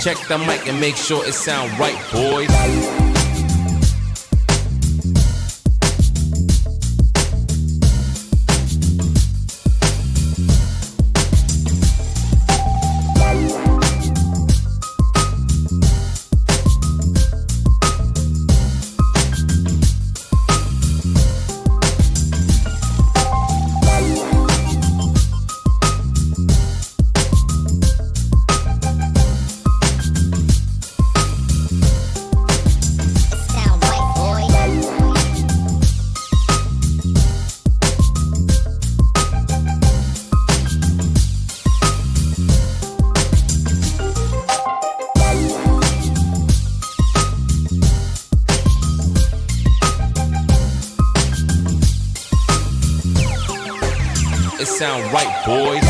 Check the mic and make sure it sound right, boys. Sound right, boys.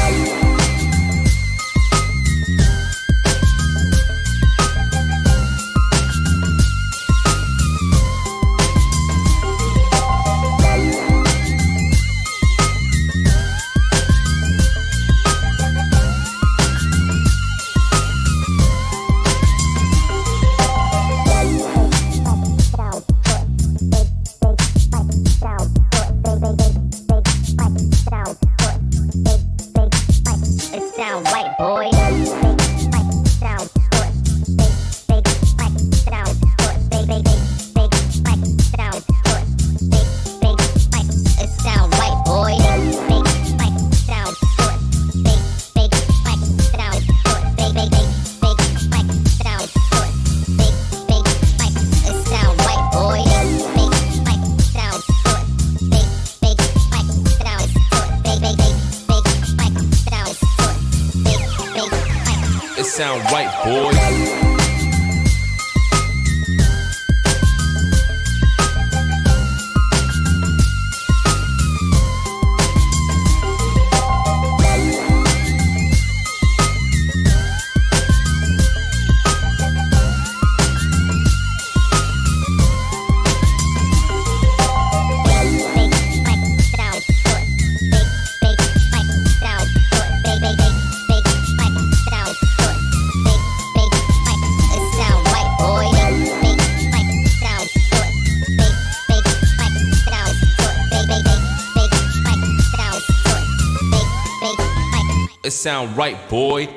Sound right, boys. It sound right, boy.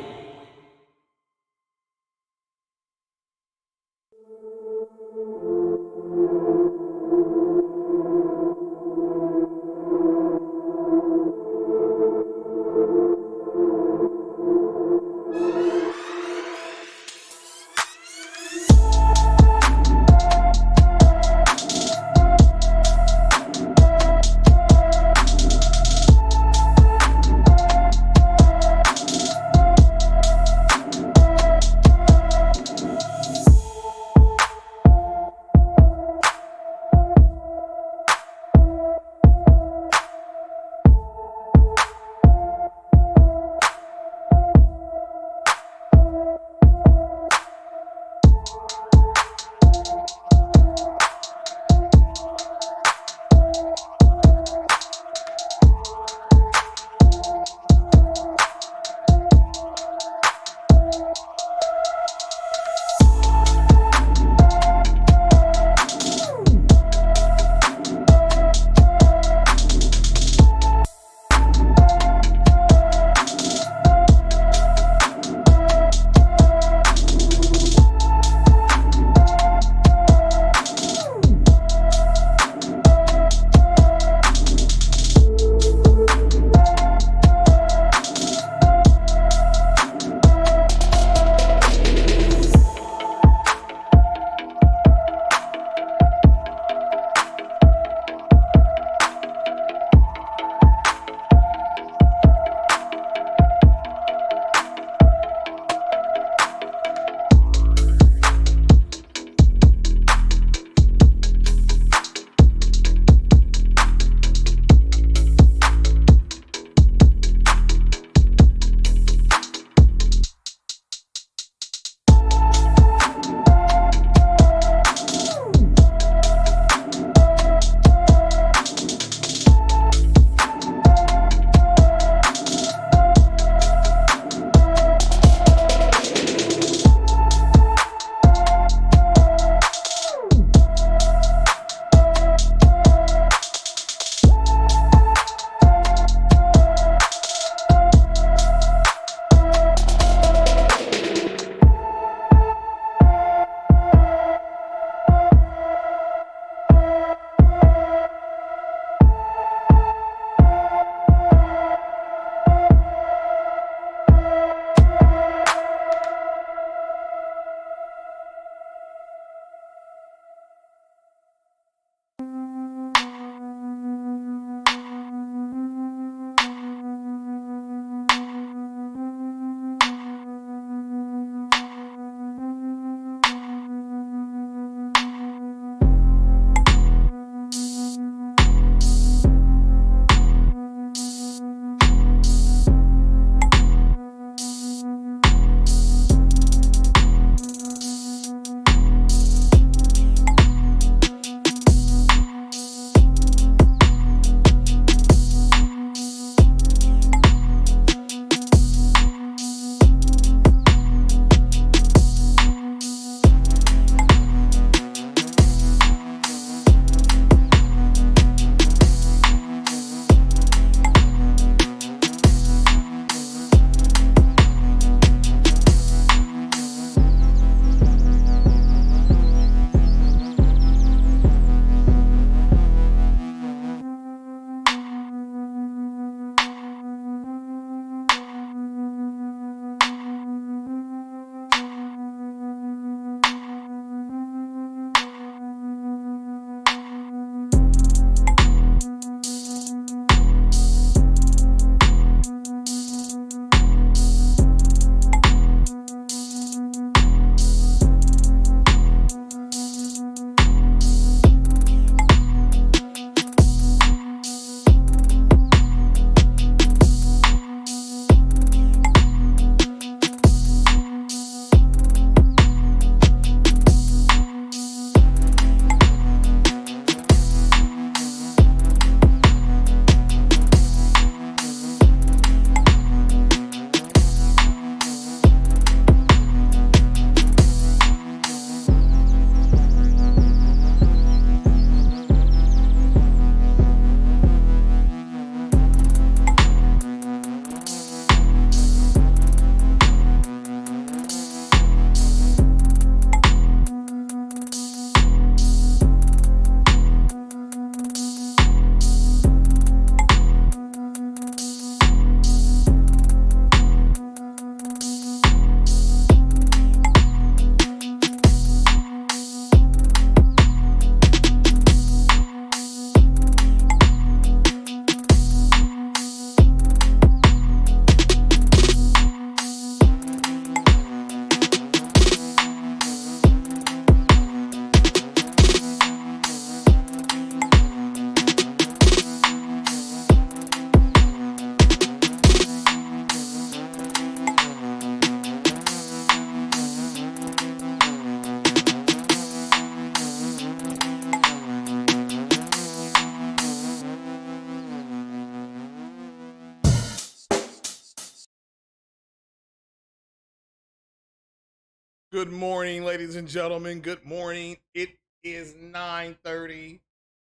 Good morning, ladies and gentlemen. Good morning. It is 9:30.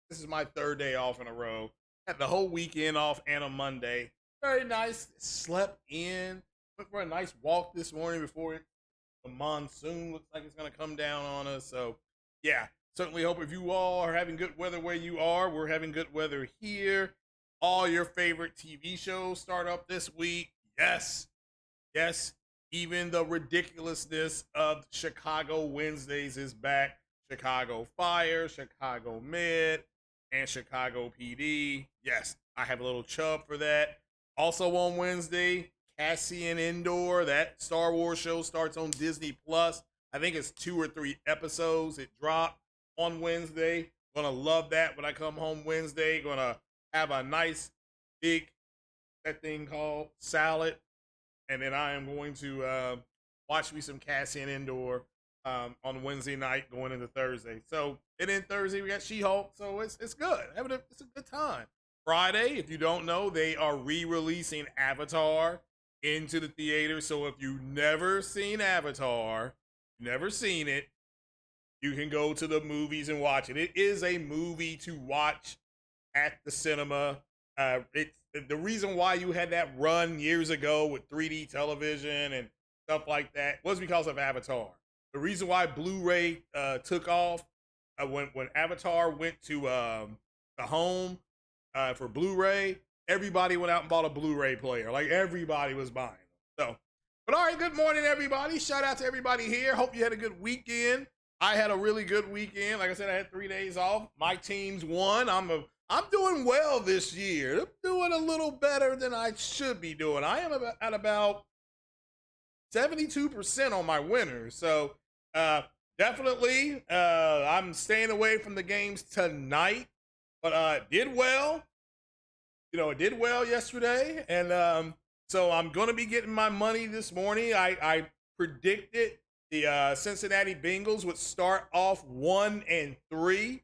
This is my third day off in a row. Had the whole weekend off and a Monday. Very nice. Slept in. Went for a nice walk this morning before the monsoon looks like it's going to come down on us. So, yeah, certainly hope if you all are having good weather where you are, we're having good weather here. All your favorite TV shows start up this week. Yes, yes, even the ridiculousness of Chicago Wednesdays is back. Chicago Fire, Chicago Med, and Chicago PD. Yes, I have a little chub for that. Also on Wednesday, Cassian Andor. That Star Wars show starts on Disney Plus. I think it's 2 or 3 episodes. It dropped on Wednesday. Gonna love that when I come home Wednesday. Gonna have a nice big that thing called salad, and then I am going to watch me some Cassian Andor on Wednesday night going into Thursday. So, and then Thursday we got She-Hulk, so it's good. It's a good time. Friday, if you don't know, they are re-releasing Avatar into the theater. So if you've never seen Avatar, never seen it, you can go to the movies and watch it. It is a movie to watch at the cinema. It's the reason why you had that run years ago with 3D television and stuff like that was because of Avatar. The reason why Blu-ray took off when Avatar went to the home for Blu-ray, everybody went out and bought a Blu-ray player. Like everybody was buying them. So, but all right, good morning, everybody. Shout out to everybody here. Hope you had a good weekend. I had a really good weekend. Like I said, I had 3 days off. My teams won. I'm doing well this year. I'm doing a little better than I should be doing. I am at about 72% on my winners. So definitely, I'm staying away from the games tonight. But did well. You know, it did well yesterday. And so I'm going to be getting my money this morning. I predicted the Cincinnati Bengals would start off 1-3.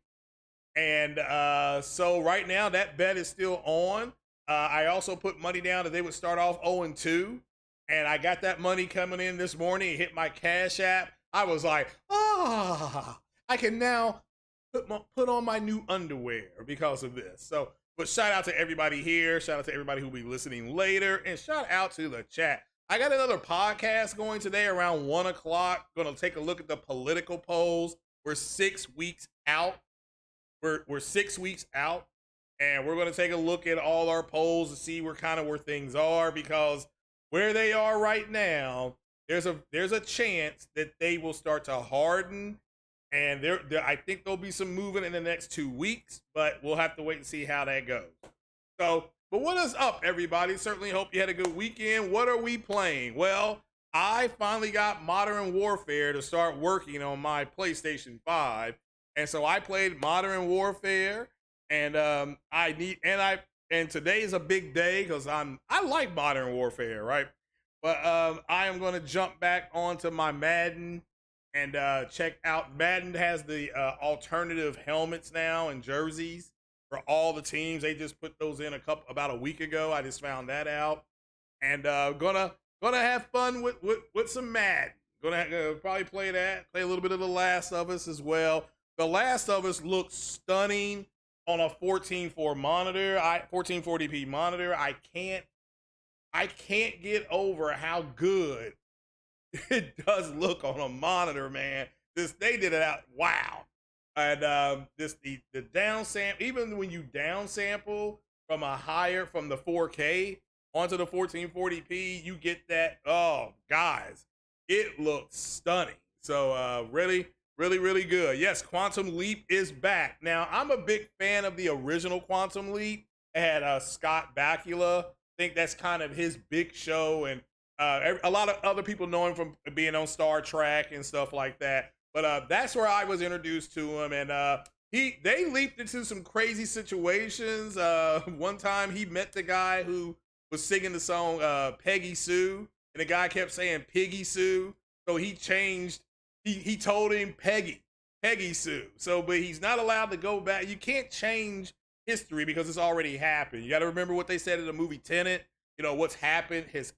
And so right now that bet is still on. I also put money down that they would start off 0-2. And I got that money coming in this morning. It hit my Cash App. I was like, I can now put on my new underwear because of this. So, but shout out to everybody here. Shout out to everybody who'll be listening later. And shout out to the chat. I got another podcast going today around 1 o'clock. Going to take a look at the political polls. We're 6 weeks out. We're 6 weeks out. And we're going to take a look at all our polls to see where things are, because where they are right now, there's a chance that they will start to harden, and I think there'll be some movement in the next 2 weeks, but we'll have to wait and see how that goes. So, but what is up, everybody? Certainly hope you had a good weekend. What are we playing? Well, I finally got Modern Warfare to start working on my PlayStation 5, and so I played Modern Warfare, and today is a big day because I like Modern Warfare, right? But I am going to jump back onto my Madden and check out. Madden has the alternative helmets now and jerseys for all the teams. They just put those in about a week ago. I just found that out, and gonna have fun with some Madden. Gonna probably play that. Play a little bit of The Last of Us as well. The Last of Us looks stunning on a 1440p monitor. I can't get over how good it does look on a monitor, man. They did it out. Wow. And the down sample, even when you down sample from the 4K onto the 1440p, you get that. Oh, guys, it looks stunning. So really, really, really good. Yes, Quantum Leap is back. Now, I'm a big fan of the original Quantum Leap. It had Scott Bakula. I think that's kind of his big show, and a lot of other people know him from being on Star Trek and stuff like that. But that's where I was introduced to him, and they leaped into some crazy situations. One time he met the guy who was singing the song Peggy Sue, and the guy kept saying Piggy Sue, so he changed. He told him Peggy Sue. So, but he's not allowed to go back. You can't change history because it's already happened. You got to remember what they said in the movie Tenet. You know, what's happened has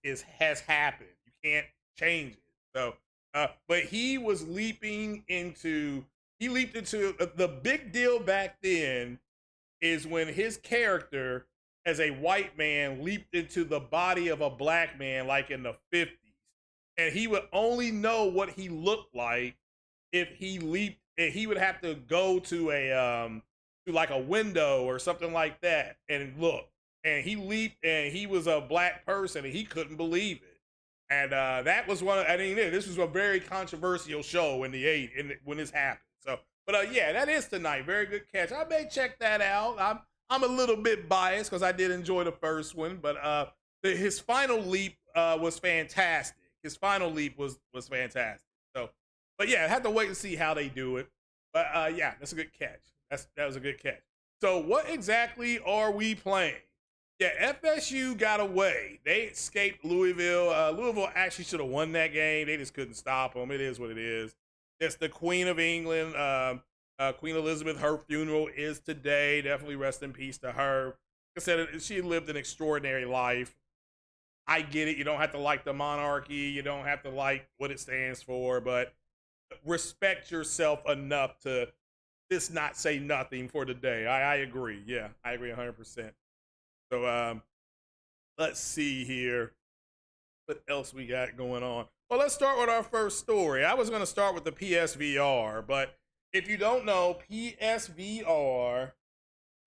happened. You can't change it. So But he was leaping into he leaped into the big deal back then is when his character as a white man leaped into the body of a black man like in the 50s. And he would only know what he looked like if he leaped, and he would have to go to like a window or something like that and look. And he leaped and he was a black person and he couldn't believe it. And that was I mean, this was a very controversial show in the when this happened. So, but yeah, that is tonight. Very good catch. I may check that out. I'm a little bit biased because I did enjoy the first one, but his final leap was fantastic. His final leap was fantastic. So, but yeah, I have to wait and see how they do it. But yeah, that's a good catch. That was a good catch. So, what exactly are we playing? Yeah, FSU got away. They escaped Louisville. Louisville actually should have won that game. They just couldn't stop them. It is what it is. It's the Queen of England, Queen Elizabeth. Her funeral is today. Definitely rest in peace to her. Like I said, she lived an extraordinary life. I get it. You don't have to like the monarchy. You don't have to like what it stands for, but respect yourself enough to just not say nothing for the day. I agree. Yeah, I agree 100%. So let's see here. What else we got going on? Well, let's start with our first story. I was going to start with the PSVR, but if you don't know, PSVR,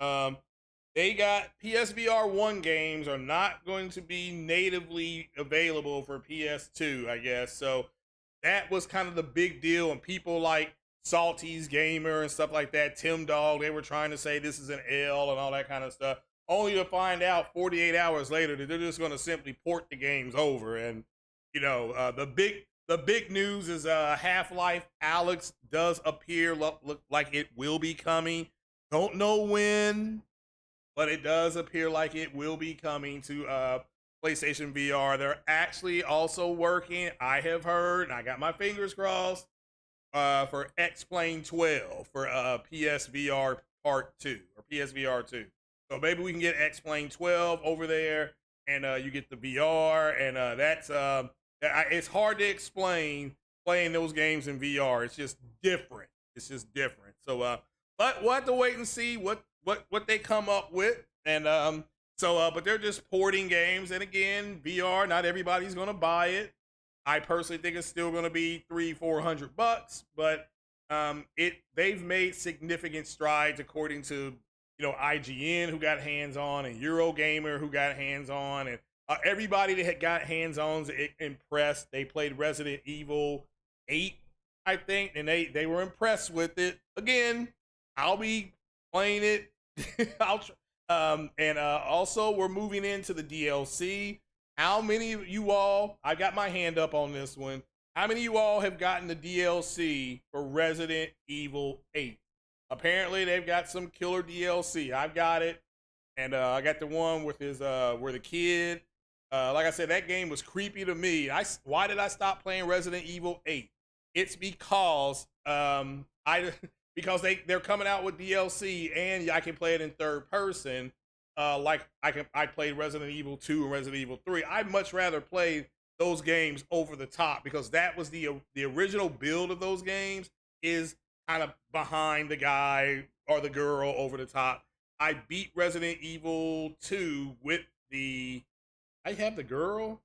they got PSVR 1 games are not going to be natively available for PS2, I guess. So that was kind of the big deal, and people like Salty's Gamer and stuff like that, Tim Dog, they were trying to say this is an L and all that kind of stuff, only to find out 48 hours later that they're just going to simply port the games over. And you know, the big news is Half-Life Alyx does appear look like it will be coming. Don't know when, but it does appear like it will be coming to PlayStation VR. They're actually also working, I have heard, and I got my fingers crossed, for X-Plane 12 for PSVR Part 2 or PSVR 2. So maybe we can get X-Plane 12 over there, and you get the VR, and it's hard to explain playing those games in VR. It's just different. It's just different. So, but we'll have to wait and see what they come up with, and but they're just porting games, and again, VR. Not everybody's gonna buy it. I personally think it's still gonna be $300-400, but they've made significant strides according to IGN, who got hands on, and Eurogamer, who got hands on, and everybody that had got hands on impressed. They played Resident Evil 8, I think, and they were impressed with it. Again, I'll be playing it. Also we're moving into the DLC. How many of you all, I got my hand up on this one, how many of you all have gotten the DLC for Resident Evil 8? Apparently they've got some killer DLC. I've got it, and I got the one with his where the kid. Like I said, that game was creepy to me. Why did I stop playing Resident Evil 8? It's because because they're coming out with DLC, and I can play it in third person. Like I played Resident Evil 2 and Resident Evil 3. I'd much rather play those games over the top, because that was the original build of those games is kind of behind the guy or the girl over the top. I beat Resident Evil 2 with I have the girl.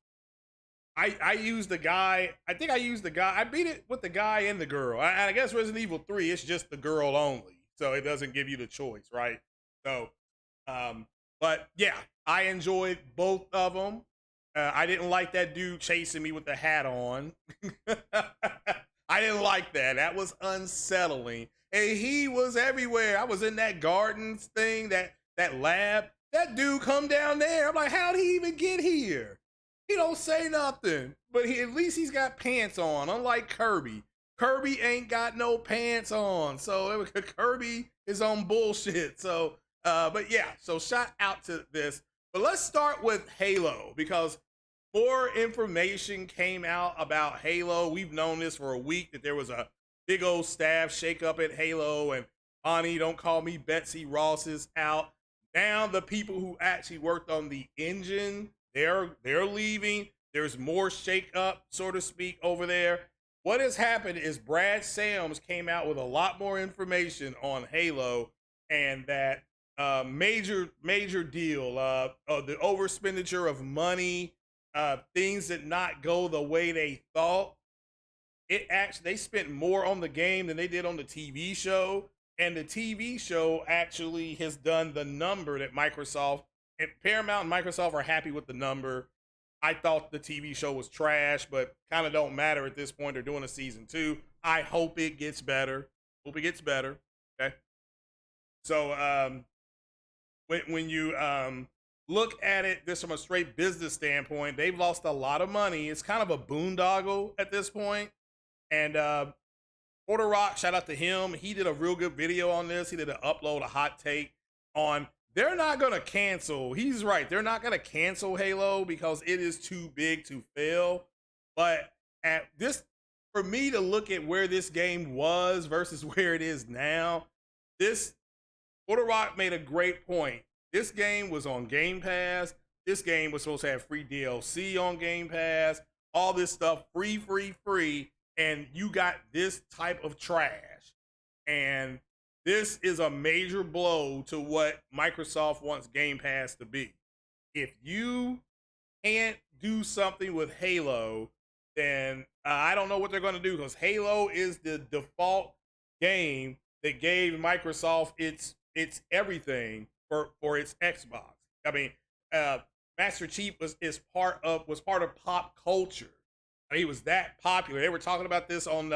I used the guy. I think I used the guy. I beat it with the guy and the girl. I guess Resident Evil 3, it's just the girl only. So it doesn't give you the choice, right? So, but yeah, I enjoyed both of them. I didn't like that dude chasing me with the hat on. I didn't like that. That was unsettling. And he was everywhere. I was in that gardens thing, that lab. That dude come down there. I'm like, how'd he even get here? He don't say nothing, but at least he's got pants on, unlike Kirby. Kirby ain't got no pants on. So Kirby is on bullshit. So, but yeah, so shout out to this. But let's start with Halo, because more information came out about Halo. We've known this for a week, that there was a big old staff shakeup at Halo, and Bonnie, don't call me Betsy Ross, is out. Now the people who actually worked on the engine, they're leaving. There's more shakeup, so to speak, over there. what has happened is Brad Sams came out with a lot more information on Halo, and that major deal, the overexpenditure of money, things that not go the way they thought. They spent more on the game than they did on the TV show, and the TV show actually has done the number that Microsoft and Paramount and Microsoft are happy with the number. I thought the TV show was trash, but kind of don't matter at this point. They're doing a season 2. I hope it gets better. Hope it gets better. Okay. So when you look at it this from a straight business standpoint, they've lost a lot of money. It's kind of a boondoggle at this point. And Porter Rock, shout out to him. He did a real good video on this. He did an upload, a hot take on. They're not going to cancel. He's right. They're not going to cancel Halo because it is too big to fail. But at this, for me to look at where this game was versus where it is now, Porter Rock made a great point. This game was on Game Pass. This game was supposed to have free DLC on Game Pass. All this stuff free. And you got this type of trash. And this is a major blow to what Microsoft wants Game Pass to be. If you can't do something with Halo, then I don't know what they're going to do, because Halo is the default game that gave Microsoft its everything for its Xbox. I mean, Master Chief was part of pop culture. He was that popular. They were talking about this on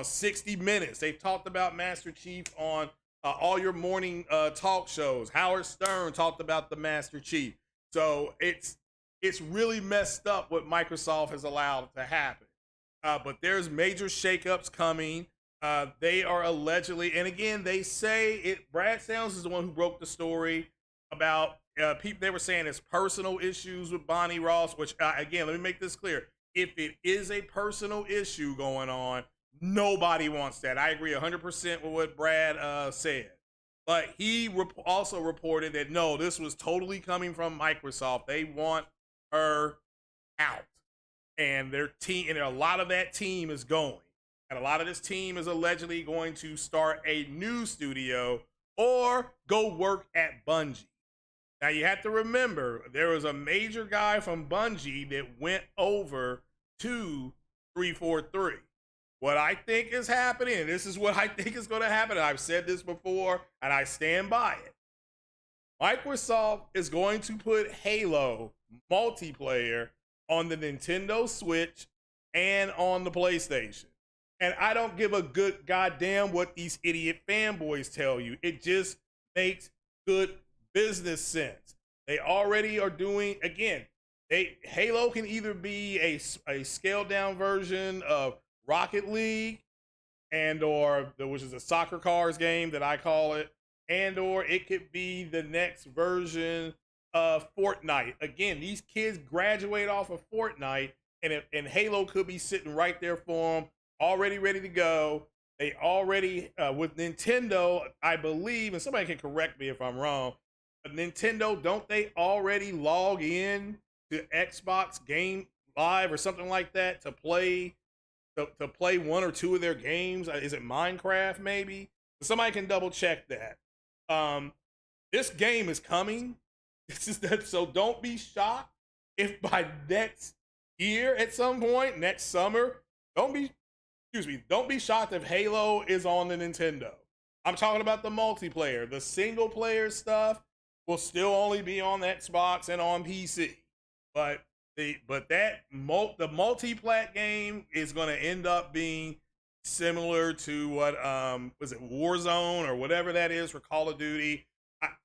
60 Minutes. They've talked about Master Chief on all your morning talk shows. Howard Stern talked about the Master Chief. So it's really messed up what Microsoft has allowed to happen. But there's major shakeups coming. They are allegedly, and again, they say it. Brad Sams is the one who broke the story about people. They were saying it's personal issues with Bonnie Ross, which again, let me make this clear. If it is a personal issue going on, nobody wants that. I agree 100% with what Brad said. But he also reported that, no, this was totally coming from Microsoft. They want her out. And their team, and a lot of that team is going. And a lot of this team is allegedly going to start a new studio or go work at Bungie. Now, you have to remember, there was a major guy from Bungie that went over to 343. What I think is happening, and this is what I think is going to happen, and I've said this before, and I stand by it. Microsoft is going to put Halo multiplayer on the Nintendo Switch and on the PlayStation. And I don't give a good goddamn what these idiot fanboys tell you. It just makes good business sense. They already are doing, again, Halo can either be a scaled down version of Rocket League, which is a soccer cars game that I call it, or it could be the next version of Fortnite. Again, these kids graduate off of Fortnite, and Halo could be sitting right there for them, already ready to go. They already, with Nintendo, I believe, and somebody can correct me if I'm wrong, Nintendo, don't they already log in to Xbox Game Live or something like that to play one or two of their games? Is it Minecraft maybe? Somebody can double check that. This game is coming. So don't be shocked if by next year at some point, next summer, don't be shocked if Halo is on the Nintendo. I'm talking about the multiplayer. The single player stuff will still only be on Xbox and on PC. But the multi-plat game is going to end up being similar to what was it, Warzone or whatever that is for Call of Duty.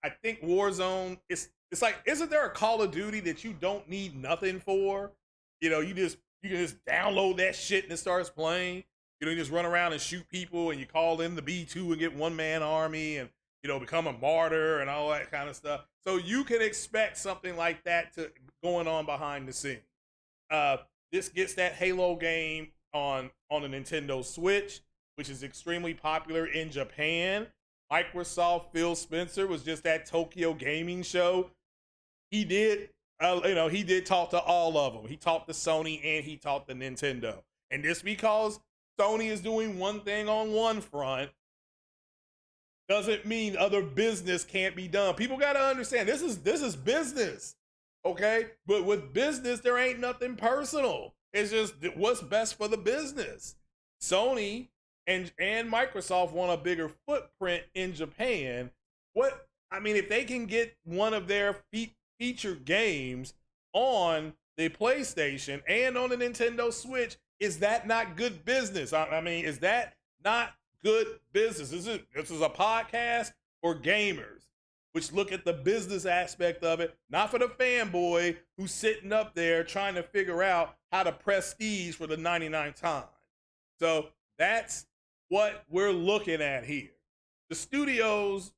I think Warzone it's like, isn't there a Call of Duty that you don't need nothing for? You know, you can just download that shit and it starts playing. You know, you just run around and shoot people, and you call in the B2 and get one-man army, and become a martyr and all that kind of stuff. So you can expect something like that to going on behind the scenes. This gets that Halo game on the Nintendo Switch, which is extremely popular in Japan. Microsoft Phil Spencer was just at Tokyo Gaming Show. He did, he did talk to all of them. He talked to Sony and he talked to Nintendo. And just because Sony is doing one thing on one front doesn't mean other business can't be done. People got to understand this is business, okay? But with business, there ain't nothing personal. It's just what's best for the business. Sony and Microsoft want a bigger footprint in Japan. If they can get one of their featured games on the PlayStation and on the Nintendo Switch, is that not good business? Is that not good business? This is a podcast for gamers, which look at the business aspect of it, not for the fanboy who's sitting up there trying to figure out how to prestige for the 99th time. So that's what we're looking at here. The studios,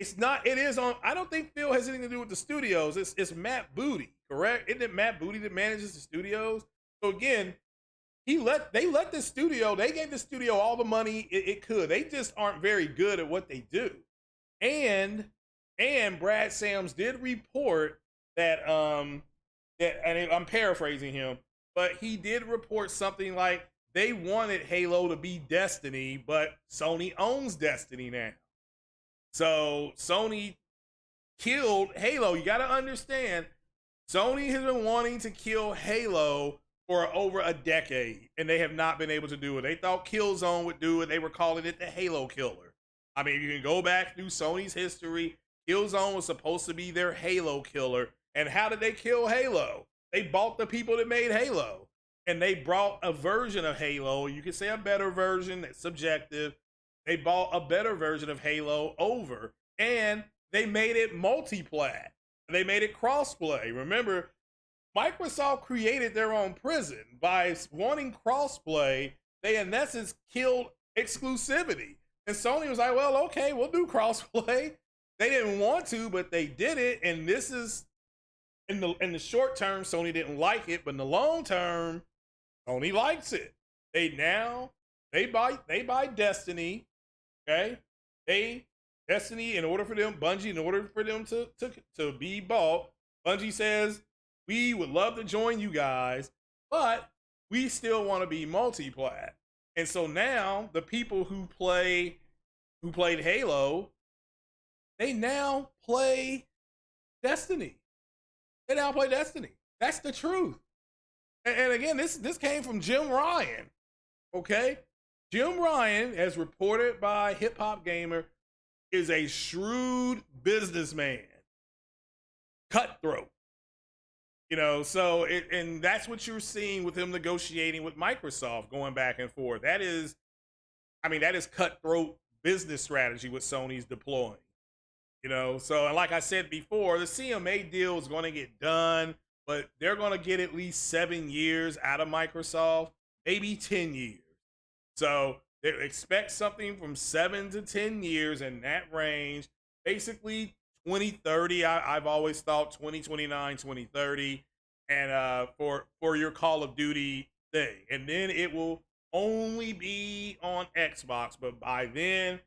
I don't think Phil has anything to do with the studios. It's Matt Booty, correct? Isn't it Matt Booty that manages the studios? So again, they let the studio, they gave the studio all the money it could. They just aren't very good at what they do. And Brad Sams did report that and I'm paraphrasing him, but he did report something like they wanted Halo to be Destiny, but Sony owns Destiny now. So Sony killed Halo. You got to understand, Sony has been wanting to kill Halo for over a decade, and they have not been able to do it. They thought Killzone would do it. They were calling it the Halo killer. You can go back through Sony's history. Killzone was supposed to be their Halo killer. And how did they kill Halo? They bought the people that made Halo, and they brought a version of Halo. You could say a better version, that's subjective. They bought a better version of Halo over, and they made it multi-plat. They made it crossplay. Remember, Microsoft created their own prison. By wanting crossplay, they in essence killed exclusivity. And Sony was like, well, okay, we'll do crossplay. They didn't want to, but they did it. And this is, in the short term, Sony didn't like it, but in the long term, Sony likes it. They buy Destiny, okay? Destiny, in order for them, Bungie, in order for them to be bought, Bungie says, we would love to join you guys, but we still want to be multi-plat. And so now the people who played Halo, they now play Destiny. They now play Destiny. That's the truth. And again, this came from Jim Ryan. Okay? Jim Ryan, as reported by Hip Hop Gamer, is a shrewd businessman. Cutthroat. And that's what you're seeing with him negotiating with Microsoft, going back and forth. That is cutthroat business strategy what Sony's deploying. So and like I said before, the CMA deal is going to get done, but they're going to get at least 7 years out of Microsoft, maybe 10 years. So they expect something from 7 to 10 years in that range, basically 2030. I've always thought 2029, 2030, and for your Call of Duty thing. And then it will only be on Xbox, but by then,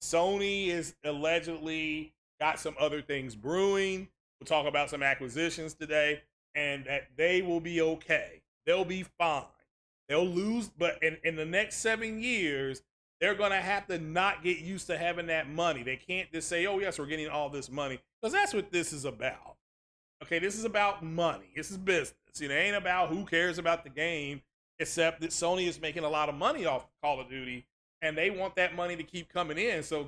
Sony is allegedly got some other things brewing. We'll talk about some acquisitions today, and that they will be okay. They'll be fine. They'll lose, but in the next 7 years, they're going to have to not get used to having that money. They can't just say, oh, yes, we're getting all this money, because that's what this is about. Okay, this is about money. This is business. It ain't about who cares about the game, except that Sony is making a lot of money off Call of Duty, and they want that money to keep coming in. So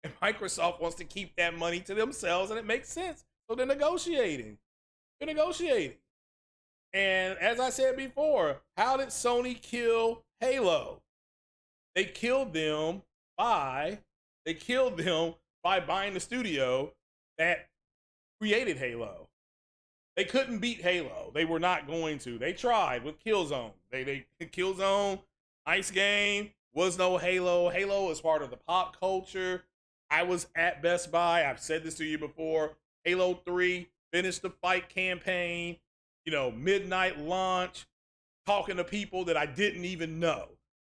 and Microsoft wants to keep that money to themselves, and it makes sense. So they're negotiating. And as I said before, how did Sony kill Halo? They killed them by buying the studio that created Halo. They couldn't beat Halo. They were not going to. They tried with Killzone. They Killzone, nice game, was no Halo. Halo is part of the pop culture. I was at Best Buy. I've said this to you before. Halo 3, finished the fight campaign, midnight launch, talking to people that I didn't even know.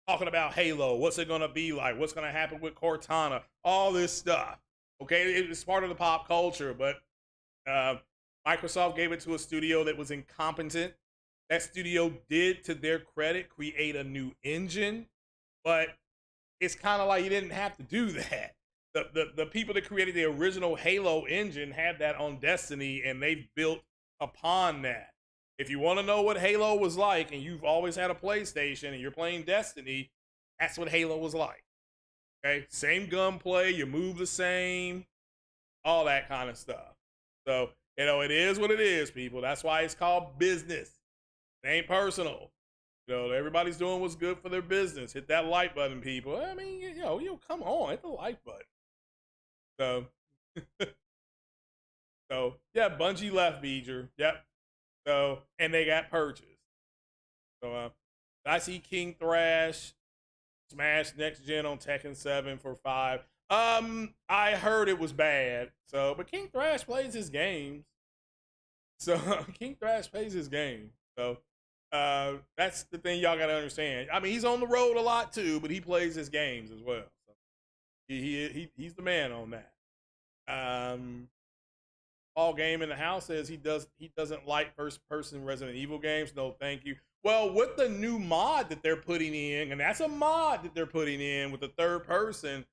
Talking about Halo, what's it going to be like? What's going to happen with Cortana? All this stuff. Okay, it's part of the pop culture, but Microsoft gave it to a studio that was incompetent. That studio did, to their credit, create a new engine, but it's kind of like you didn't have to do that. The people that created the original Halo engine had that on Destiny, and they've built upon that. If you want to know what Halo was like, and you've always had a PlayStation and you're playing Destiny, that's what Halo was like. Okay, same gunplay, you move the same, all that kind of stuff. So, you know, it is what it is, people. That's why it's called business. It ain't personal. You know, everybody's doing what's good for their business. Hit that like button, people. I mean, you know, come on, hit the like button. So, so yeah, Bungie left Beeger. Yep. So, and they got purchased. So, I see King Thrash smash next gen on Tekken 7 for 5. I heard it was bad. So, but King Thrash plays his games. So, King Thrash plays his game. So, that's the thing y'all gotta understand. I mean, he's on the road a lot too, but he plays his games as well. So he's the man on that. All Game in the House says he doesn't like first person Resident Evil games. No, thank you. Well, with the new mod that they're putting in, and that's a mod that they're putting in with the third person,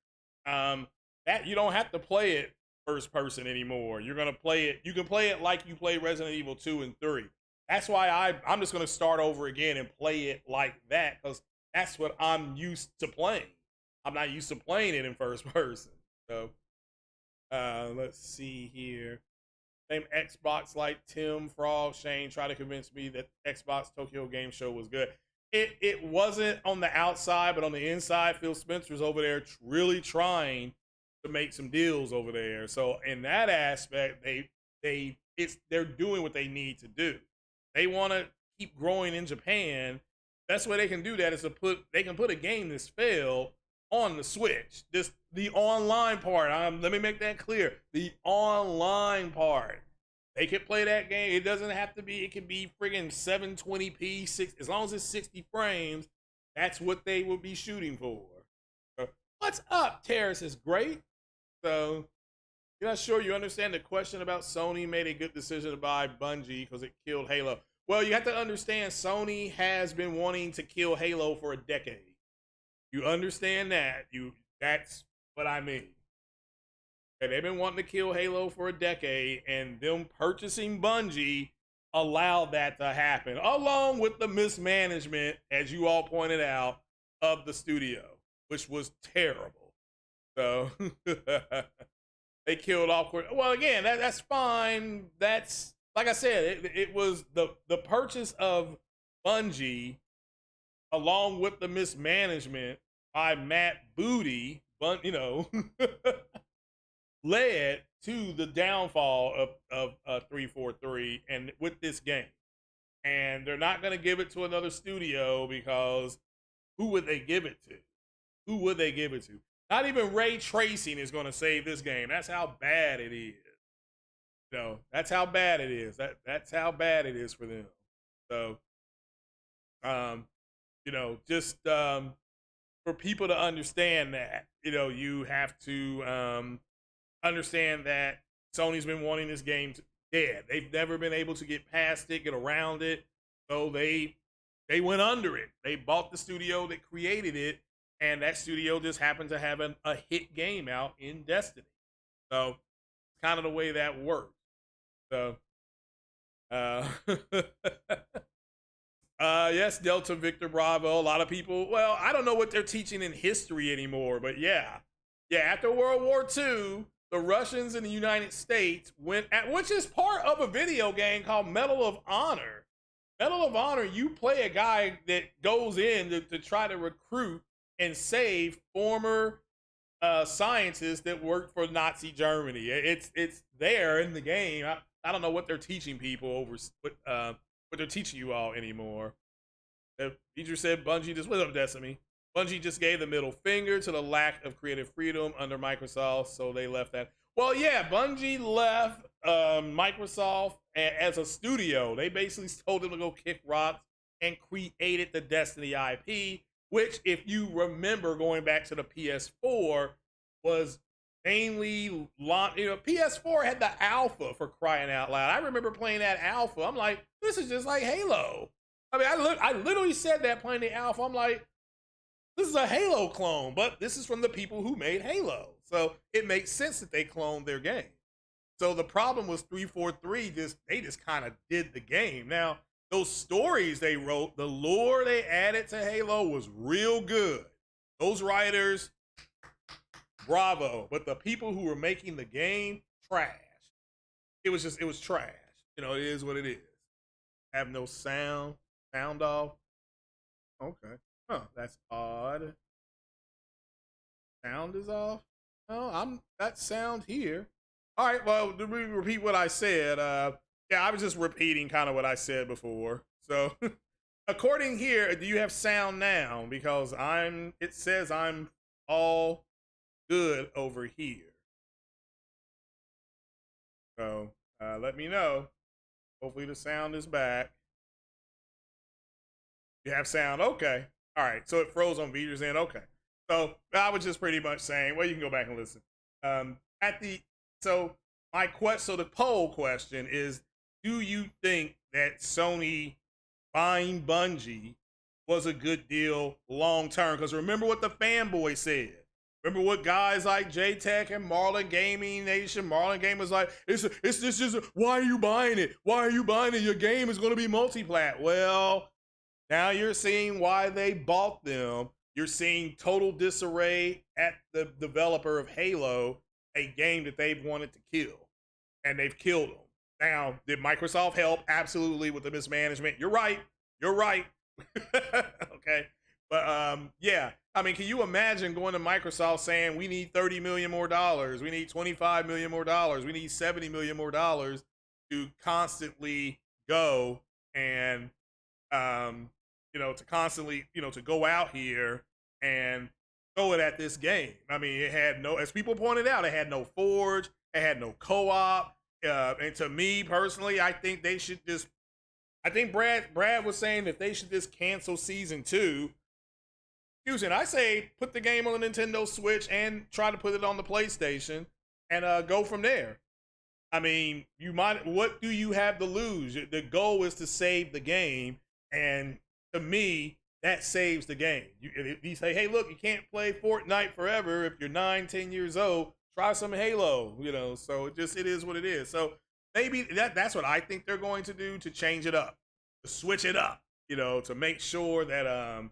that you don't have to play it first person anymore. You're gonna play it. You can play it like you play Resident Evil 2 and 3. That's why I'm just gonna start over again and play it like that, because that's what I'm used to playing. I'm not used to playing it in first person. So let's see here. Same Xbox like Tim Frog Shane tried to convince me that Xbox Tokyo Game Show was good. It wasn't on the outside, but on the inside, Phil Spencer's over there really trying to make some deals over there. So in that aspect, they're doing what they need to do. They want to keep growing in Japan. Best way they can do that is to put a game that's failed on the Switch. Just the online part. Let me make that clear. The online part. They can play that game. It doesn't have to be. It can be friggin' 720p, as long as it's 60 frames. That's what they will be shooting for. So, what's up, Terrace is great. So, you're not sure you understand the question about Sony made a good decision to buy Bungie because it killed Halo. Well, you have to understand Sony has been wanting to kill Halo for a decade. You understand that? That's what I mean. Okay, they've been wanting to kill Halo for a decade, and them purchasing Bungie allowed that to happen, along with the mismanagement, as you all pointed out, of the studio, which was terrible. So they killed off. Well, again, that's fine. That's, like I said, it was the purchase of Bungie, along with the mismanagement by Matt Booty, you know, led to the downfall of 343 and with this game. And they're not going to give it to another studio, because who would they give it to? Who would they give it to? Not even ray tracing is going to save this game. That's how bad it is. No, that's how bad it is. That's how bad it is for them. So, you know, just for people to understand that, you know, you have to understand that Sony's been wanting this game dead. They've never been able to get past it, get around it. So they went under it. They bought the studio that created it, and that studio just happened to have a hit game out in Destiny. So it's kind of the way that works. So yes, Delta Victor Bravo. A lot of people, well, I don't know what they're teaching in history anymore, but yeah, after World War II, the Russians and the United States went at, which is part of a video game called Medal of Honor. Medal of Honor, you play a guy that goes in to try to recruit and save former scientists that worked for Nazi Germany. It's there in the game. I don't know what they're teaching people over, what they're teaching you all anymore. The teacher said Bungie just, what's up, Destiny? Bungie just gave the middle finger to the lack of creative freedom under Microsoft, so they left that. Well, yeah, Bungie left Microsoft as a studio. They basically told them to go kick rocks and created the Destiny IP, which, if you remember going back to the PS4, was mainly, you know, PS4 had the alpha, for crying out loud. I remember playing that alpha. I'm like, this is just like Halo. I mean, I literally said that playing the alpha. I'm like, this is a Halo clone, but this is from the people who made Halo. So it makes sense that they cloned their game. So the problem was 343, they just kind of did the game. Now, those stories they wrote, the lore they added to Halo was real good. Those writers, bravo. But the people who were making the game, trash. It was trash. You know, it is what it is. Have no sound off. Okay. Huh, that's odd. Sound is off? No, that sound here. All right, well, to repeat what I said, yeah, I was just repeating kind of what I said before. So, according here, do you have sound now? Because it says I'm all good over here. So, let me know. Hopefully the sound is back. You have sound? Okay. All right, so it froze on Veter's End. Okay. So, I was just pretty much saying, well, you can go back and listen. So the poll question is, do you think that Sony buying Bungie was a good deal long term? Because remember what the fanboy said. Remember what guys like J-Tech and Marlon Gaming Nation, Marlon Game was like, why are you buying it? Why are you buying it? Your game is going to be multi-plat. Well, now you're seeing why they bought them. You're seeing total disarray at the developer of Halo, a game that they've wanted to kill, and they've killed them. Now, did Microsoft help? Absolutely, with the mismanagement. You're right. Okay, but yeah. I mean, can you imagine going to Microsoft saying we need $30 million more, we need $25 million more, we need $70 million more to constantly go and to constantly to go out here and throw it at this game? I mean, it had no, as people pointed out, it had no Forge, it had no co-op, and to me personally, I think they should just. I think Brad was saying that they should just cancel season 2. Excuse me, I say put the game on the Nintendo Switch and try to put it on the PlayStation and go from there. I mean, what do you have to lose? The goal is to save the game, and to me, that saves the game. You say, hey, look, you can't play Fortnite forever if you're 9-10 years old. Try some Halo, so it is what it is. So maybe that's what I think they're going to do, to change it up, to switch it up, to make sure that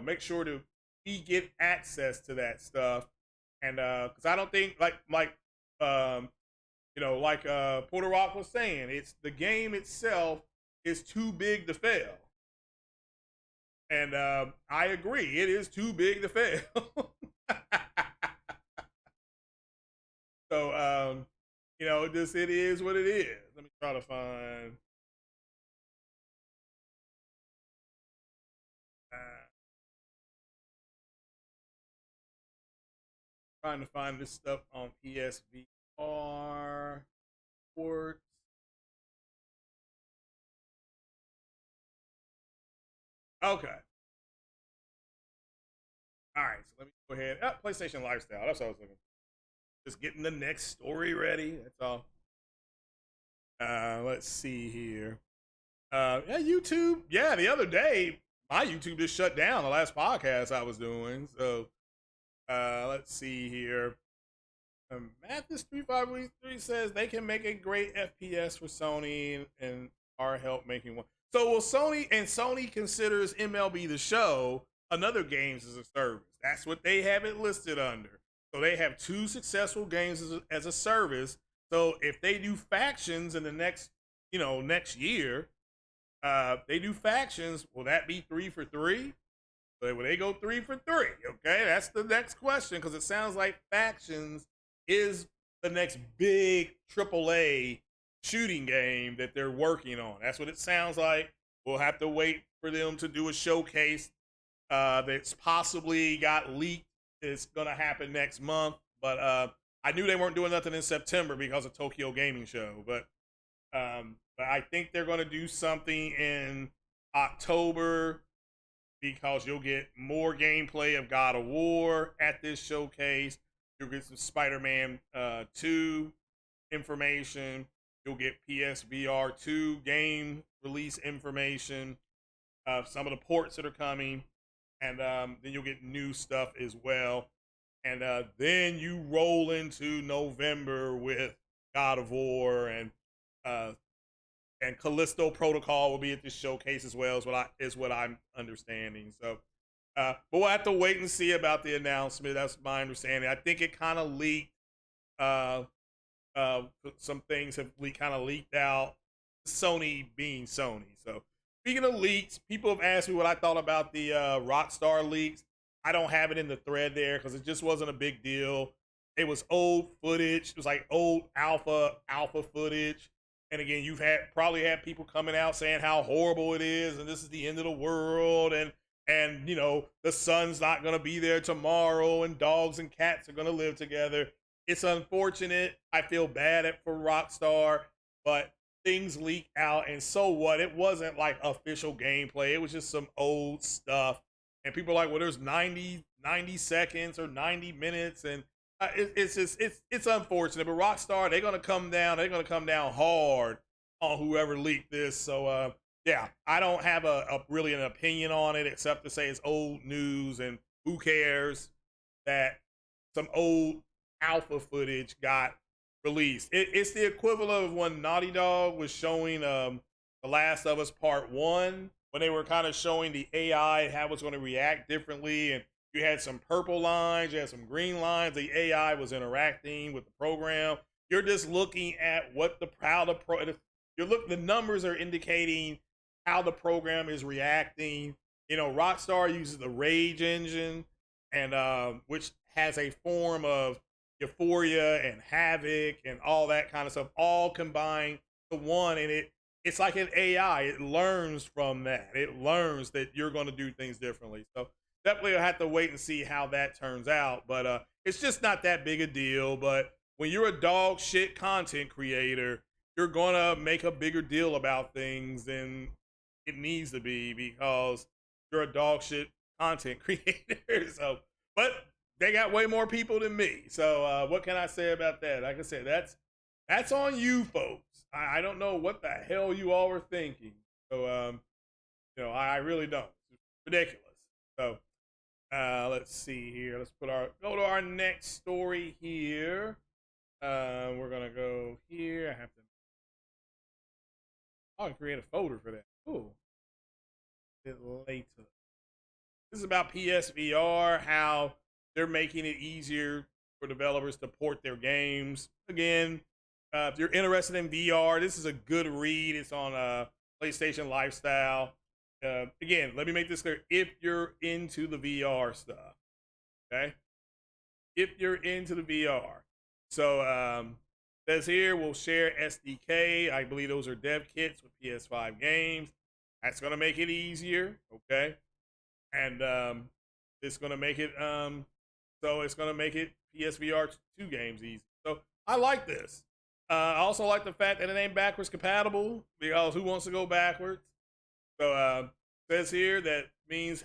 make sure that we get access to that stuff. And because I don't think like Porter Rock was saying, it's the game itself is too big to fail. And I agree, it is too big to fail. So it is what it is. Let me try to find trying to find this stuff on PSVR ports. Okay. All right, so let me go ahead. PlayStation Lifestyle. That's what I was looking for. Just getting the next story ready. That's all. Let's see here. Yeah, YouTube. Yeah, the other day, my YouTube just shut down the last podcast I was doing. So let's see here. Mathis3533 says they can make a great FPS for Sony and our help making one. So will Sony considers MLB The Show another games as a service. That's what they have it listed under. So they have 2 successful games as a service. So if they do factions in the next year, they do factions, will that be 3 for 3? Will they go 3 for 3? Okay, that's the next question, because it sounds like factions is the next big AAA shooting game that they're working on. That's what it sounds like. We'll have to wait for them to do a showcase that's possibly got leaked. It's gonna happen next month, but I knew they weren't doing nothing in September because of Tokyo Gaming Show. But I think they're gonna do something in October, because you'll get more gameplay of God of War at this showcase. You'll get some Spider-Man 2 information. You'll get PSVR 2 game release information. some of the ports that are coming, and then you'll get new stuff as well. And then you roll into November with God of War uh, and Callisto Protocol will be at this showcase as well, is what I'm understanding. So, but we'll have to wait and see about the announcement. That's my understanding. I think it kind of leaked. Uh, some things have kind of leaked out. Sony being Sony. So, speaking of leaks, people have asked me what I thought about the Rockstar leaks. I don't have it in the thread there because it just wasn't a big deal. It was old footage. It was like old alpha footage. And again, you've probably had people coming out saying how horrible it is, and this is the end of the world, and you know the sun's not gonna be there tomorrow, and dogs and cats are gonna live together. It's unfortunate. I feel bad for Rockstar, but things leak out, and so what? It wasn't like official gameplay. It was just some old stuff, and people are like, well, there's 90 seconds or 90 minutes, and it's unfortunate, but Rockstar, they're gonna come down. They're gonna come down hard on whoever leaked this. So yeah, I don't have really an opinion on it except to say it's old news, and who cares that some old alpha footage got released. It's the equivalent of when Naughty Dog was showing The Last of Us Part 1, when they were kind of showing the AI and how it was going to react differently, and you had some purple lines, you had some green lines. The AI was interacting with the program. You're just looking at what the numbers are indicating how the program is reacting. You know, Rockstar uses the Rage engine, and which has a form of Euphoria and Havoc and all that kind of stuff, all combined to one. And it's like an AI. It learns from that. It learns that you're going to do things differently. So definitely I'll have to wait and see how that turns out. But it's just not that big a deal. But when you're a dog shit content creator, you're going to make a bigger deal about things than it needs to be because you're a dog shit content creator. So, but they got way more people than me. So what can I say about that? Like I said, that's on you folks. I don't know what the hell you all were thinking. So, you know, I really don't. It's ridiculous. So, let's see here. Let's go to our next story here. We're gonna go here. I'll create a folder for that. Ooh, a bit later. This is about PSVR, how they're making it easier for developers to port their games. Again, if you're interested in VR, this is a good read. It's on PlayStation Lifestyle. Again, let me make this clear. If you're into the VR stuff, okay? If you're into the VR. So, says here, we'll share SDK. I believe those are dev kits with PS5 games. That's going to make it easier, okay? And it's going to make it, so it's going to make it PSVR 2 games easy. So, I like this. I also like the fact that it ain't backwards compatible, because who wants to go backwards? So says here that means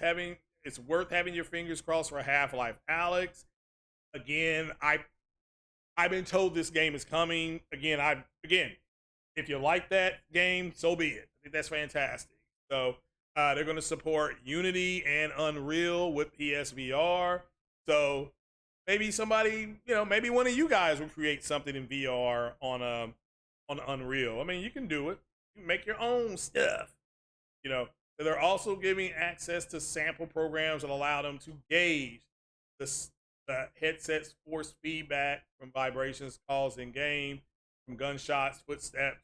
it's worth having your fingers crossed for Half-Life Alyx. Again, I've been told this game is coming. Again, if you like that game, so be it. I think that's fantastic. So they're going to support Unity and Unreal with PSVR. So maybe somebody, you know, maybe one of you guys will create something in VR on Unreal. I mean, you can do it. You can make your own stuff. You know, they're also giving access to sample programs that allow them to gauge the headset's force feedback from vibrations caused in game, from gunshots, footsteps,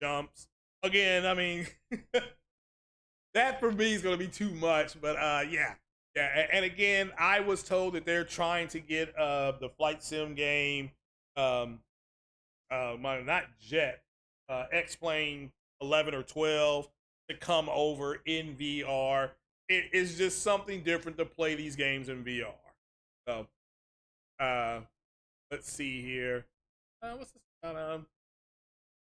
jumps. Again, I mean, that for me is going to be too much, but yeah. And again, I was told that they're trying to get the flight sim game, not Jet, X-Plane 11 or 12 to come over in VR. It is just something different to play these games in VR. So, let's see here. What's this?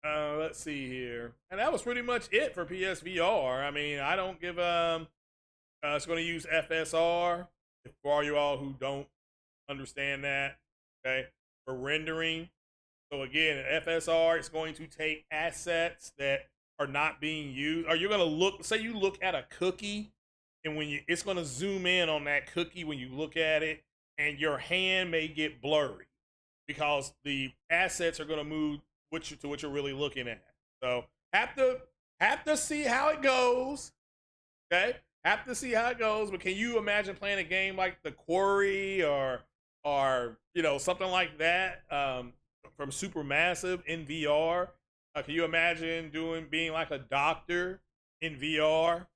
Let's see here. And that was pretty much it for PSVR. I mean, I don't give it's going to use FSR for all you all who don't understand that. Okay, for rendering. So again, FSR is going to take assets that are not being used, or you're gonna look, say you look at a cookie, and when it's gonna zoom in on that cookie when you look at it, and your hand may get blurry because the assets are gonna move to what you're really looking at. So have to see how it goes. Okay, have to see how it goes. But can you imagine playing a game like The Quarry or something like that from Supermassive in VR? Can you imagine being like a doctor in VR,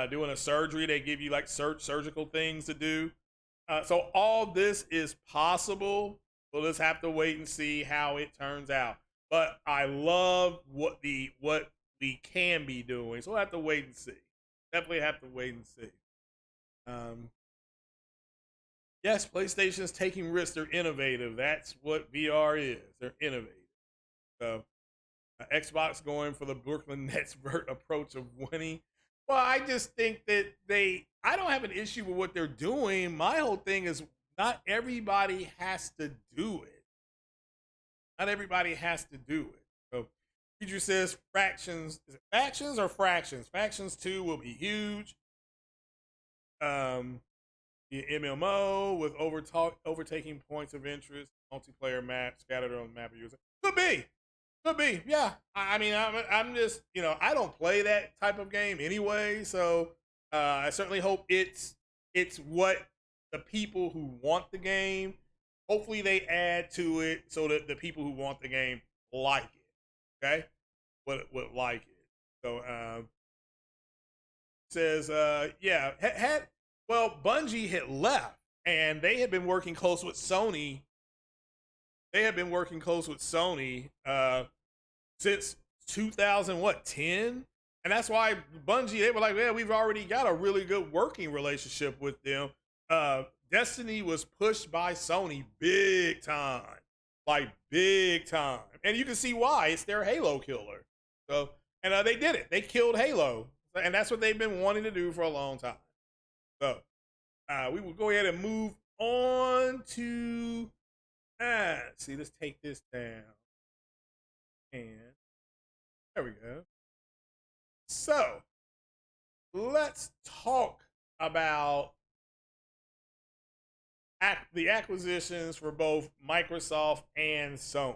doing a surgery? They give you like surgical things to do. So all this is possible. We'll just have to wait and see how it turns out. But I love what we can be doing. So we'll have to wait and see. Definitely have to wait and see. Yes, PlayStation's taking risks. They're innovative. That's what VR is. They're innovative. So Xbox going for the Brooklyn Nets approach of winning. Well, I just think that I don't have an issue with what they're doing. My whole thing is not everybody has to do it. Not everybody has to do it. So Future says Fractions. Is it Factions or Fractions? Factions 2 will be huge. The MMO with overtaking points of interest, multiplayer map scattered on the map of user. Could be. Yeah. I mean, I'm just, I don't play that type of game anyway. So I certainly hope it's what the people who want the game, hopefully they add to it so that the people who want the game like it. Okay? Would like it. So says, yeah, Bungie had left and they had been working close with Sony. They had been working close with Sony since 2010, and that's why Bungie, they were like, yeah, we've already got a really good working relationship with them. Destiny was pushed by Sony big time, and you can see why. It's their Halo killer. So, and they did it. They killed Halo, and that's what they've been wanting to do for a long time. So, we will go ahead and move on to. See, let's take this down. And there we go. So let's talk about the acquisitions for both Microsoft and Sony.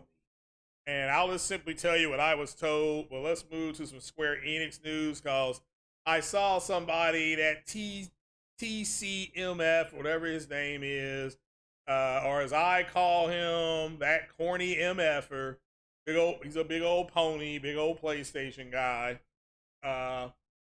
And I'll just simply tell you what I was told. Well, let's move to some Square Enix news because I saw somebody that TCMF, whatever his name is, or as I call him, that corny MFer. He's a big old pony, big old PlayStation guy.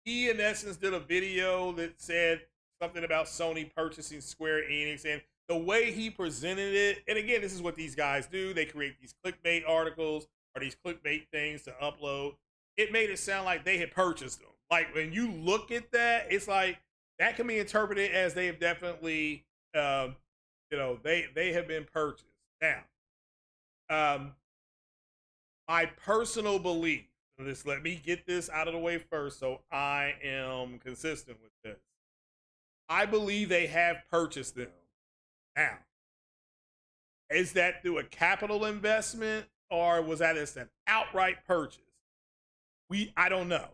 He, in essence, did a video that said something about Sony purchasing Square Enix, and the way he presented it, and again, this is what these guys do. They create these clickbait articles or these clickbait things to upload. It made it sound like they had purchased them. Like, when you look at that, it's like, that can be interpreted as they have definitely, they have been purchased. Now, my personal belief, let me get this out of the way first so I am consistent with this. I believe they have purchased them. Now, is that through a capital investment or was that as an outright purchase? I don't know.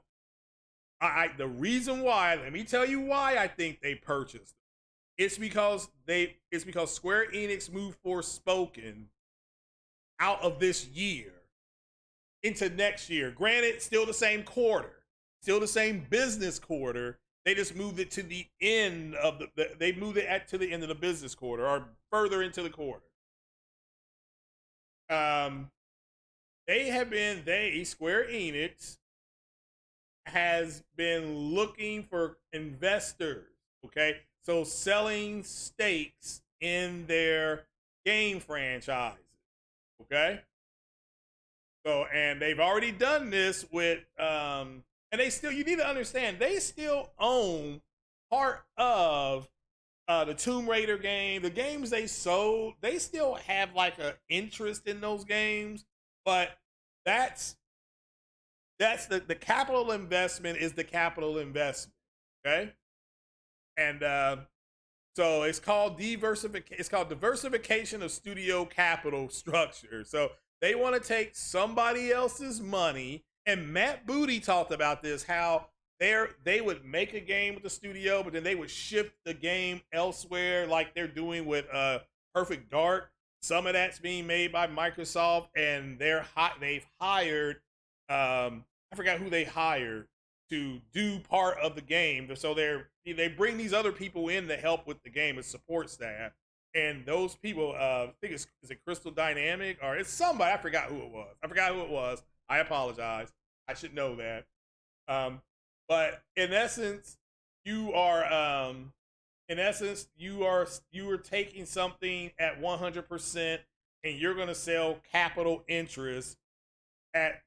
The reason why, let me tell you why I think they purchased them. It's because Square Enix moved Forspoken out of this year into next year. Granted, still the same quarter, still the same business quarter. They just moved it to the end of they moved it to the end of the business quarter or further into the quarter. Square Enix has been looking for investors. Okay, so selling stakes in their game franchises. Okay. So, and they've already done this with, and you need to understand, they still own part of the Tomb Raider game. The games they sold, they still have like an interest in those games, but that's the capital investment is the capital investment. Okay. And, so it's called diversification of studio capital structure. So they want to take somebody else's money And Matt Booty talked about this, how they would make a game with the studio, but then they would shift the game elsewhere, like they're doing with Perfect Dark. Some of that's being made by Microsoft, and they've hired I forgot who they hired to do part of the game. So they bring these other people in to help with the game as support staff. And those people, I think is it Crystal Dynamic or it's somebody. I forgot who it was. I apologize. I should know that. But in essence, you are taking something at 100% and you're going to sell capital interest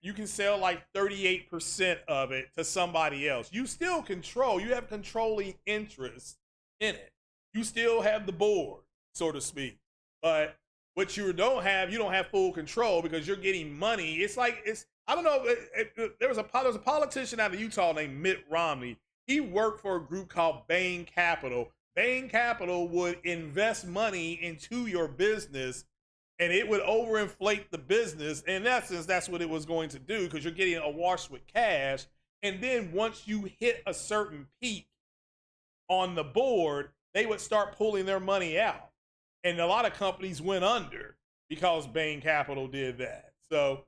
you can sell like 38% of it to somebody else. You still you have controlling interest in it. You still have the board, so to speak. But what you don't have full control because you're getting money. I don't know. There was a politician out of Utah named Mitt Romney. He worked for a group called Bain Capital. Bain Capital would invest money into your business and it would overinflate the business. In essence, that's what it was going to do because you're getting awash with cash. And then once you hit a certain peak on the board, they would start pulling their money out. And a lot of companies went under because Bain Capital did that. So,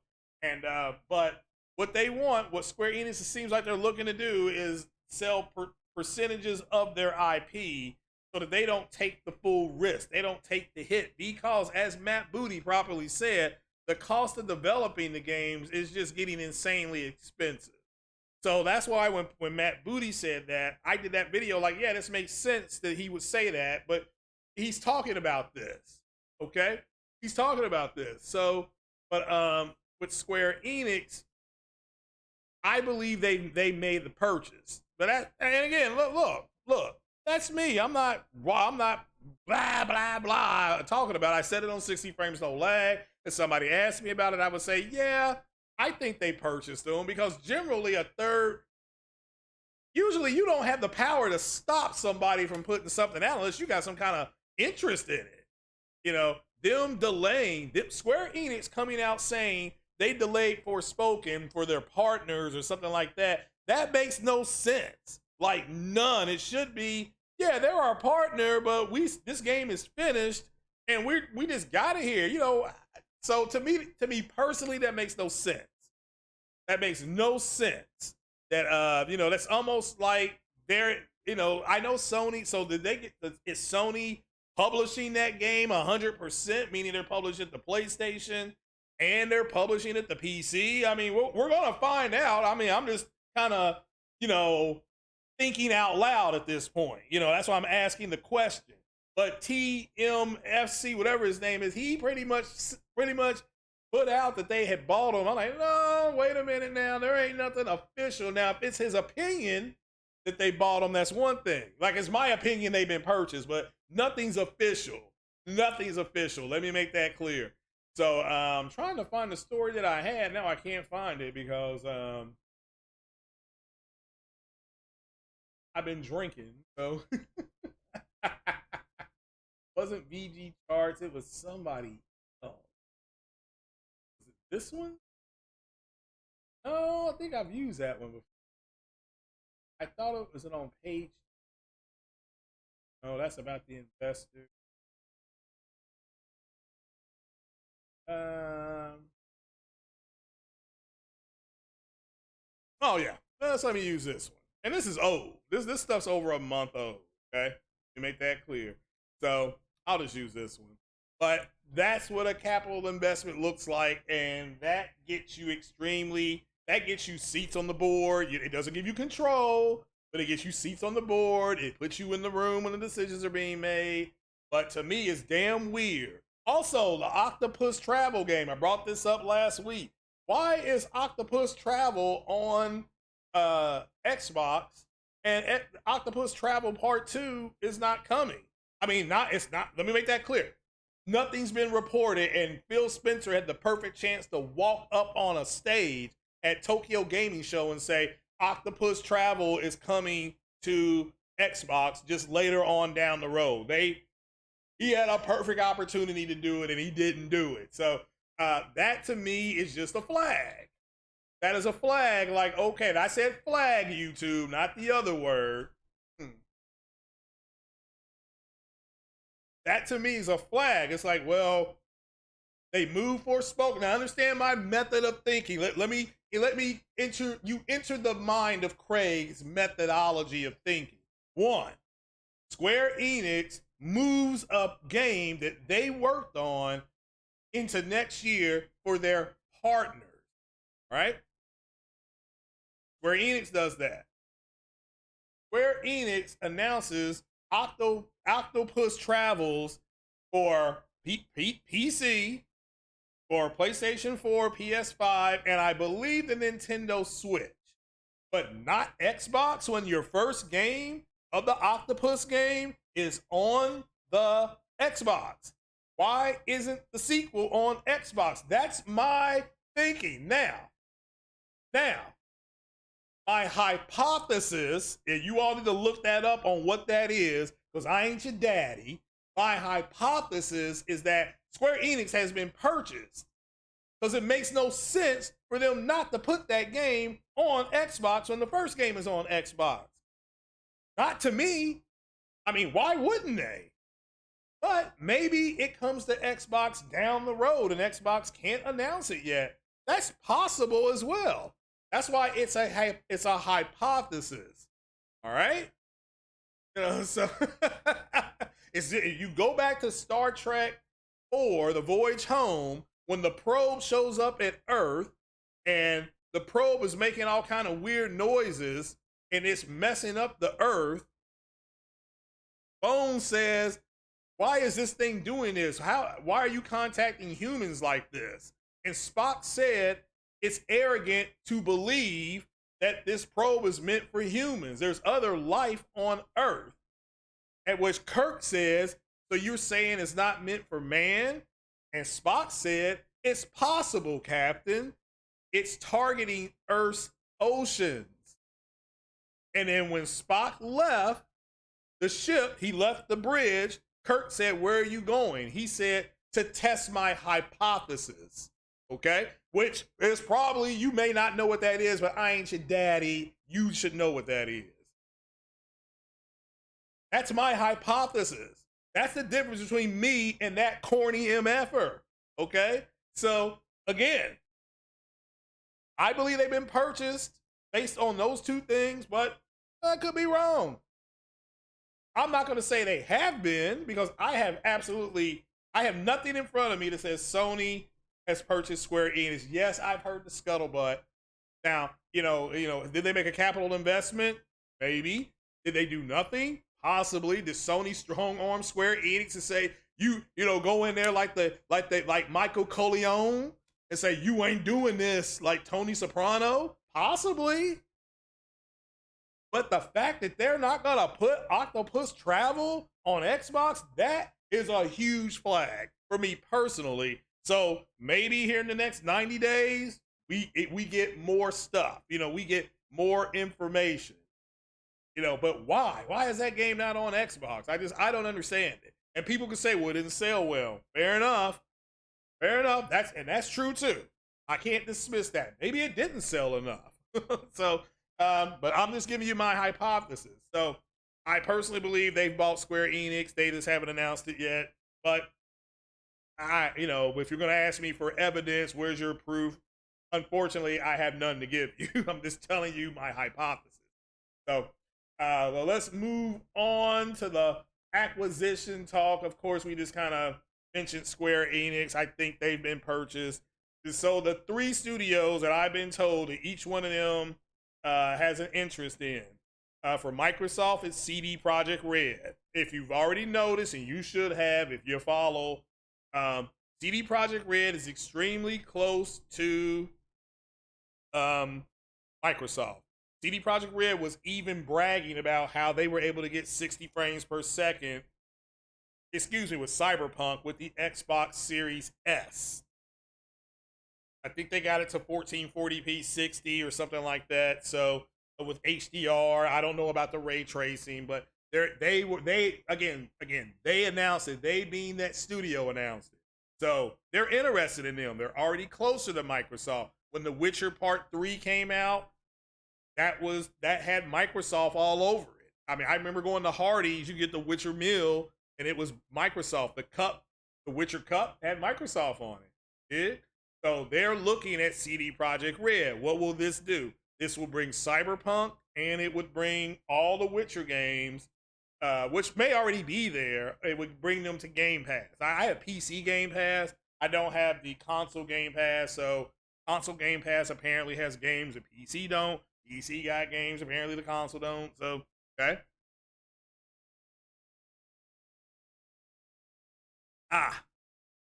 but what they want, what Square Enix seems like they're looking to do is sell percentages of their IP so that they don't take the full risk. They don't take the hit because, as Matt Booty properly said, the cost of developing the games is just getting insanely expensive. So that's why when Matt Booty said that, I did that video like, yeah, this makes sense that he would say that, but he's talking about this, okay? He's talking about this. So, but with Square Enix, I believe they made the purchase. But and again, look. That's me. I'm not blah, blah, blah talking about it. I said it on 60 frames no lag. If somebody asked me about it, I would say, yeah, I think they purchased them because generally usually you don't have the power to stop somebody from putting something out unless you got some kind of interest in it. You know, them delaying, Square Enix coming out saying they delayed Forspoken for their partners or something like that. That makes no sense. Like none. It should be, yeah, they're our partner, but this game is finished and we just got it here, you know. So to me personally, that makes no sense. That makes no sense. That you know, that's almost like they're, you know, I know Sony, so did they is Sony publishing that game 100%, meaning they're publishing it to PlayStation and they're publishing it to PC? I mean, we're gonna find out. I mean, I'm just kind of, you know, thinking out loud at this point. You know, that's why I'm asking the question. But TMFC, whatever his name is, he pretty much put out that they had bought him. I'm like, no, wait a minute now. There ain't nothing official. Now, if it's his opinion that they bought him, that's one thing. Like, it's my opinion they've been purchased, but nothing's official. Nothing's official. Let me make that clear. So I'm trying to find the story that I had. Now I can't find it because I've been drinking, so wasn't VG Charts, it was somebody else. Is it this one? No, I think I've used that one before. I thought it was on page. No, that's about the investor. Oh yeah, let's let me use this one. And this is old. This stuff's over a month old. Okay, to make that clear. So I'll just use this one. But that's what a capital investment looks like, and that gets you seats on the board. It doesn't give you control, but it gets you seats on the board. It puts you in the room when the decisions are being made. But to me, it's damn weird. Also, the Octopus Travel game. I brought this up last week. Why is Octopus Travel on Xbox and Octopus Travel Part 2 is not coming? I mean, it's not. Let me make that clear. Nothing's been reported, and Phil Spencer had the perfect chance to walk up on a stage at Tokyo Gaming Show and say, Octopus Travel is coming to Xbox just later on down the road. He had a perfect opportunity to do it, and he didn't do it. So that, to me, is just a flag. That is a flag. Like, okay, I said flag, YouTube, not the other word. That to me is a flag. It's like, well, they move for spoken. Now, understand my method of thinking. Let me enter the mind of Craig's methodology of thinking. One, Square Enix moves a game that they worked on into next year for their partners, right? Square Enix does that. Square Enix announces Octopus Travels for PC, for PlayStation 4, PS5, and I believe the Nintendo Switch, but not Xbox when your first game of the Octopus game is on the Xbox. Why isn't the sequel on Xbox? That's my thinking. Now, my hypothesis, and you all need to look that up on what that is, because I ain't your daddy. My hypothesis is that Square Enix has been purchased, because it makes no sense for them not to put that game on Xbox when the first game is on Xbox. Not to me. I mean, why wouldn't they? But maybe it comes to Xbox down the road and Xbox can't announce it yet. That's possible as well. That's why it's a hypothesis. All right? You know, so you go back to Star Trek 4, The Voyage Home, when the probe shows up at Earth and the probe is making all kind of weird noises and it's messing up the Earth. Bones says, why is this thing doing this? Why are you contacting humans like this? And Spock said, it's arrogant to believe that this probe is meant for humans. There's other life on Earth. At which Kirk says, so you're saying it's not meant for man? And Spock said, it's possible, Captain. It's targeting Earth's oceans. And then when Spock left the ship, he left the bridge, Kirk said, where are you going? He said, to test my hypothesis. Okay? Which is probably, you may not know what that is, but I ain't your daddy. You should know what that is. That's my hypothesis. That's the difference between me and that corny MFer. Okay? So, again, I believe they've been purchased based on those two things, but I could be wrong. I'm not going to say they have been, because I have nothing in front of me that says Sony has purchased Square Enix. Yes, I've heard the scuttlebutt. Now, did they make a capital investment? Maybe. Did they do nothing? Possibly. Did Sony strong arm Square Enix and say, go in there like Michael Corleone and say, you ain't doing this like Tony Soprano? Possibly. But the fact that they're not going to put Octopus Travel on Xbox, that is a huge flag for me personally. So maybe here in the next 90 days, we get more stuff. We get more information. But why? Why is that game not on Xbox? I don't understand it. And people can say, well, it didn't sell well. Fair enough. Fair enough. That's true too. I can't dismiss that. Maybe it didn't sell enough. So, but I'm just giving you my hypothesis. So I personally believe they've bought Square Enix. They just haven't announced it yet. But if you're going to ask me for evidence, where's your proof? Unfortunately, I have none to give you. I'm just telling you my hypothesis. So, well, let's move on to the acquisition talk. Of course, we just kind of mentioned Square Enix. I think they've been purchased. So the 3 studios that I've been told that each one of them has an interest in. For Microsoft, it's CDProjectRED. If you've already noticed, and you should have if you follow, CDProjectRED is extremely close to Microsoft. CDProjectRED was even bragging about how they were able to get 60 frames per second, with Cyberpunk with the Xbox Series S. I think they got it to 1440p 60 or something like that. So with HDR, I don't know about the ray tracing, but they announced it. They being that studio announced it. So they're interested in them. They're already closer to Microsoft. when The Witcher Part 3 came out, that had Microsoft all over it. I mean, I remember going to Hardee's, you get the Witcher meal, and it was Microsoft. The Witcher Cup had Microsoft on it. Yeah? So they're looking at CDProjectRED. What will this do? This will bring Cyberpunk, and it would bring all the Witcher games, which may already be there. It would bring them to Game Pass. I have PC Game Pass. I don't have the console Game Pass. So console Game Pass apparently has games that PC don't. PC got games, apparently the console don't. So, okay.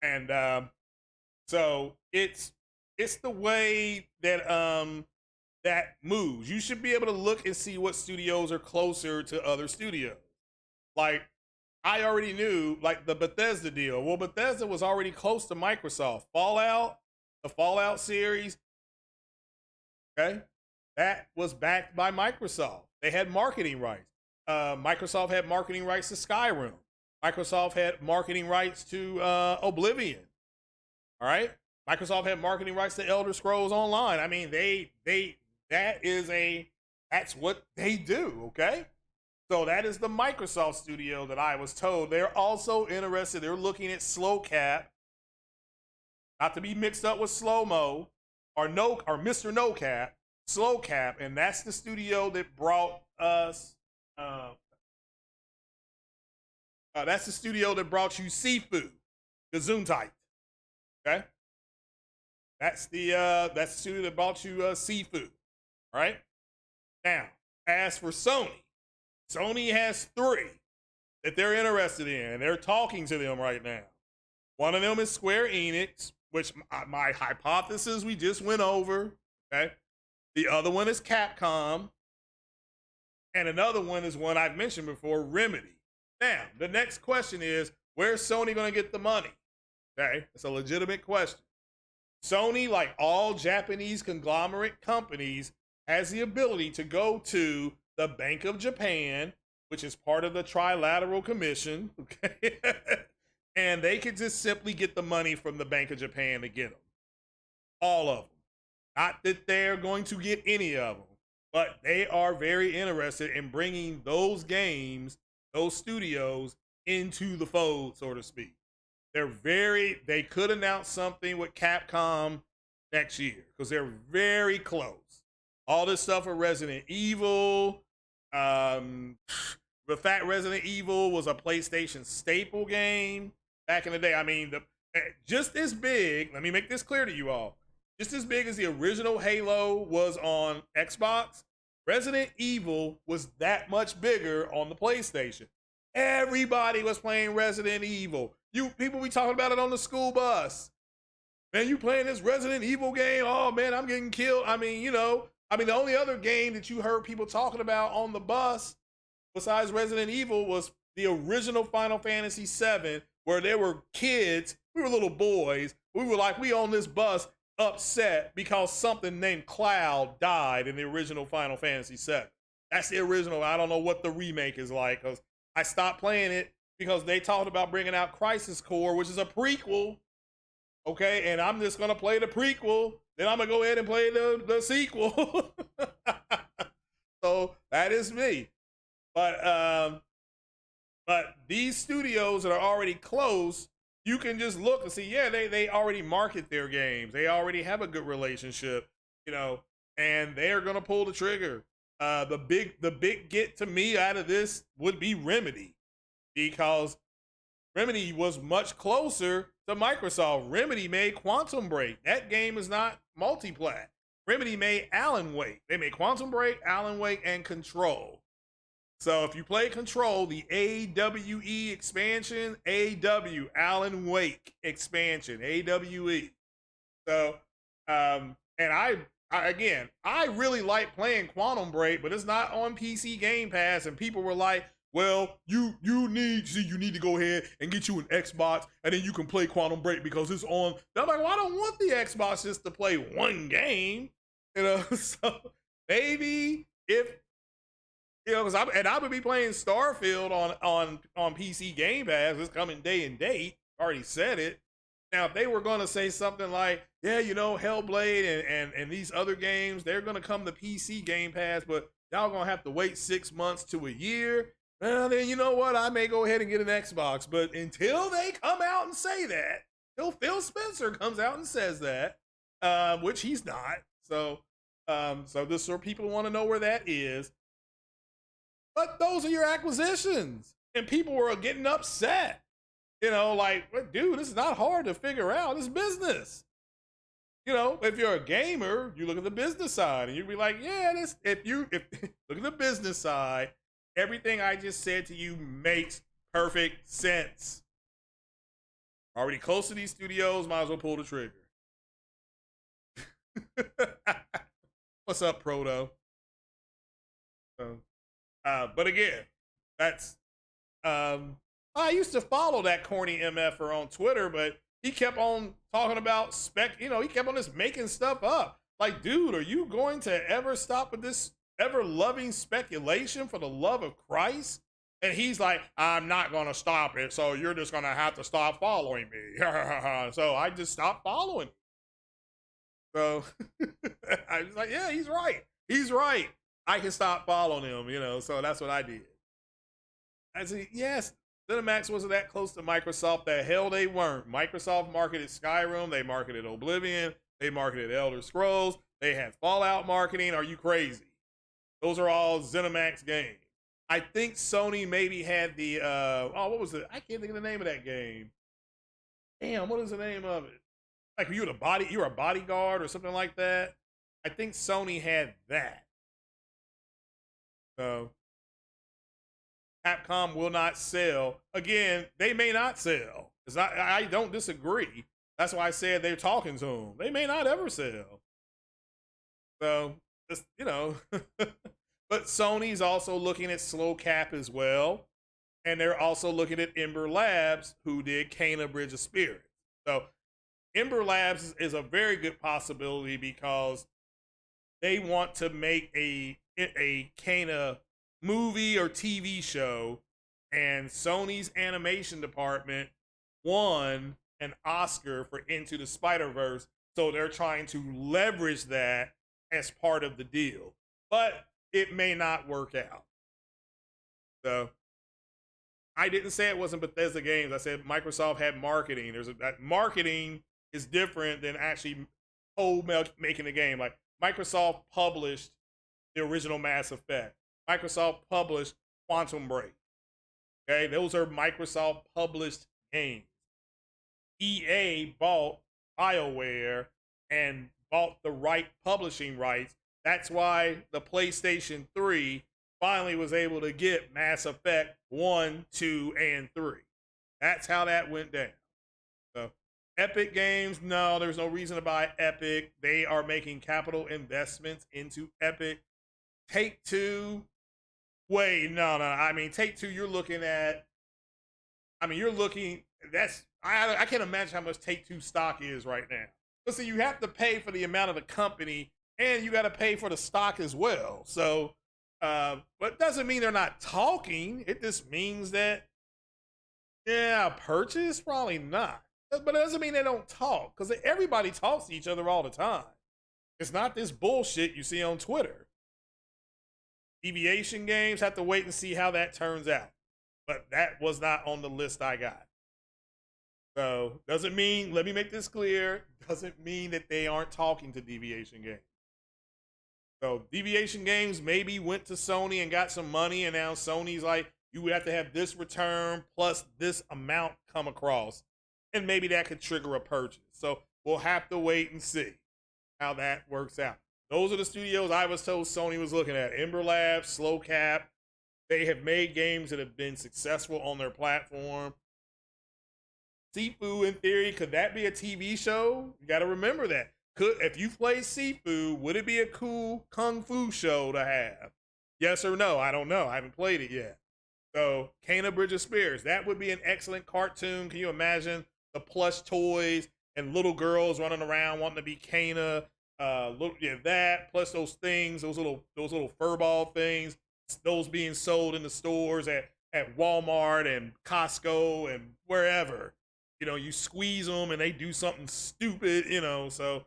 And so it's the way that that moves. You should be able to look and see what studios are closer to other studios. Like, I already knew, like, the Bethesda deal. Well, Bethesda was already close to Microsoft. The Fallout series, okay, that was backed by Microsoft. They had marketing rights. Microsoft had marketing rights to Skyrim. Microsoft had marketing rights to Oblivion. All right, Microsoft had marketing rights to Elder Scrolls Online. I mean, that's what they do. Okay, so that is the Microsoft studio that I was told. They're also interested. They're looking at SLO-CAP, not to be mixed up with Slow-Mo or Mr. No Cap. SLO-CAP, and that's the studio that brought us. That's the studio that brought you SIFU, Gesundheit. Okay, that's the studio that brought you SIFU. All right. Now, as for Sony has 3 that they're interested in, and they're talking to them right now. One of them is Square Enix, which my hypothesis we just went over. Okay. The other one is Capcom. And another one is one I've mentioned before, Remedy. Now, the next question is, where's Sony going to get the money? Okay, it's a legitimate question. Sony, like all Japanese conglomerate companies, has the ability to go to the Bank of Japan, which is part of the Trilateral Commission, okay? And they could just simply get the money from the Bank of Japan to get them. All of them. Not that they're going to get any of them, but they are very interested in bringing those games, those studios, into the fold, so to speak. They could announce something with Capcom next year because they're very close. All this stuff with Resident Evil, the fact Resident Evil was a PlayStation staple game back in the day. I mean, just as big, let me make this clear to you all, just as big as the original Halo was on Xbox, Resident Evil was that much bigger on the PlayStation. Everybody was playing Resident Evil. People be talking about it on the school bus. Man, you playing this Resident Evil game? Oh man, I'm getting killed. I mean, the only other game that you heard people talking about on the bus besides Resident Evil was the original Final Fantasy VII, where there were kids, we were little boys, we were like, we on this bus upset because something named Cloud died in the original Final Fantasy VII. That's the original. I don't know what the remake is like, because I stopped playing it because they talked about bringing out Crisis Core, which is a prequel. Okay, and I'm just gonna play the prequel, then I'm gonna go ahead and play the sequel. So that is me. But these studios that are already close, you can just look and see, yeah, they already market their games. They already have a good relationship, and they're gonna pull the trigger. The big get to me out of this would be Remedy, because Remedy was much closer to Microsoft. Remedy made Quantum Break. That game is not multiplat. Remedy made Alan Wake. They made Quantum Break, Alan Wake, and Control. So if you play Control, the AWE expansion, Alan Wake expansion, AWE. So, and I really like playing Quantum Break, but it's not on PC Game Pass, and people were like, well, you need to go ahead and get you an Xbox, and then you can play Quantum Break because it's on. And I'm like, well, I don't want the Xbox just to play one game, So maybe if because I would be playing Starfield on PC Game Pass. It's coming day and date. Already said it. Now, if they were going to say something like, yeah, you know, Hellblade and these other games, they're going to come to PC Game Pass, but y'all going to have to wait 6 months to a year. Well, then you know what? I may go ahead and get an Xbox. But until they come out and say that, till Phil Spencer comes out and says that, which he's not. So this sort of people want to know where that is. But those are your acquisitions. And people were getting upset. You know, like, dude, this is not hard to figure out. It's business. You know, if you're a gamer, you look at the business side and you'd be like, yeah, if look at the business side, everything I just said to you makes perfect sense. Already close to these studios, might as well pull the trigger. What's up, Proto? But again, that's I used to follow that corny MFer on Twitter, but he kept on talking about he kept on just making stuff up. Like, dude, are you going to ever stop with this ever-loving speculation for the love of Christ? And he's like, I'm not going to stop it, so you're just going to have to stop following me. So I just stopped following him. So I was like, yeah, he's right. He's right. I can stop following him, you know, so that's what I did. I said, yes, ZeniMax wasn't that close to Microsoft. The hell they weren't. Microsoft marketed Skyrim. They marketed Oblivion. They marketed Elder Scrolls. They had Fallout marketing. Are you crazy? Those are all ZeniMax games. I think Sony maybe had the, what was it? I can't think of the name of that game. Damn, what is the name of it? Like, you're a bodyguard or something like that. I think Sony had that. So Capcom will not sell. Again, they may not sell. I don't disagree. That's why I said they're talking to them. They may not ever sell. So, just, you know. But Sony's also looking at Slo-Cap as well. And they're also looking at Ember Labs, who did Kena Bridge of Spirits. So Ember Labs is a very good possibility because they want to make a Kena movie or TV show, and Sony's animation department won an Oscar for Into the Spider-Verse, so they're trying to leverage that as part of the deal. But it may not work out. So I didn't say it wasn't Bethesda Games. I said Microsoft had marketing. That marketing is different than actually making the game. Like, Microsoft published the original Mass Effect. Microsoft published Quantum Break. Okay, those are Microsoft published games. EA bought BioWare and bought the publishing rights. That's why the PlayStation 3 finally was able to get Mass Effect 1, 2, and 3. That's how that went down. So Epic Games, no, there's no reason to buy Epic. They are making capital investments into Epic. Take-Two, wait, no. I mean, Take-Two, you're looking at, I can't imagine how much Take-Two stock is right now. But see, you have to pay for the amount of the company, and you got to pay for the stock as well. So, but it doesn't mean they're not talking. It just means that, yeah, purchase? Probably not. But it doesn't mean they don't talk, because everybody talks to each other all the time. It's not this bullshit you see on Twitter. Deviation Games, have to wait and see how that turns out. But that was not on the list I got. So, doesn't mean, let me make this clear, doesn't mean that they aren't talking to Deviation Games. So, Deviation Games maybe went to Sony and got some money, and now Sony's like, you have to have this return plus this amount come across. And maybe that could trigger a purchase. So, we'll have to wait and see how that works out. Those are the studios I was told Sony was looking at. Ember Labs, Slo-Cap. They have made games that have been successful on their platform. SIFU, in theory, could that be a TV show? You got to remember that. If you play SIFU, would it be a cool kung fu show to have? Yes or no? I don't know. I haven't played it yet. So, Kena Bridge of Spirits, that would be an excellent cartoon. Can you imagine the plush toys and little girls running around wanting to be Kena? That plus those things, those little furball things, those being sold in the stores at Walmart and Costco and wherever. you know, you squeeze them and they do something stupid, you know. So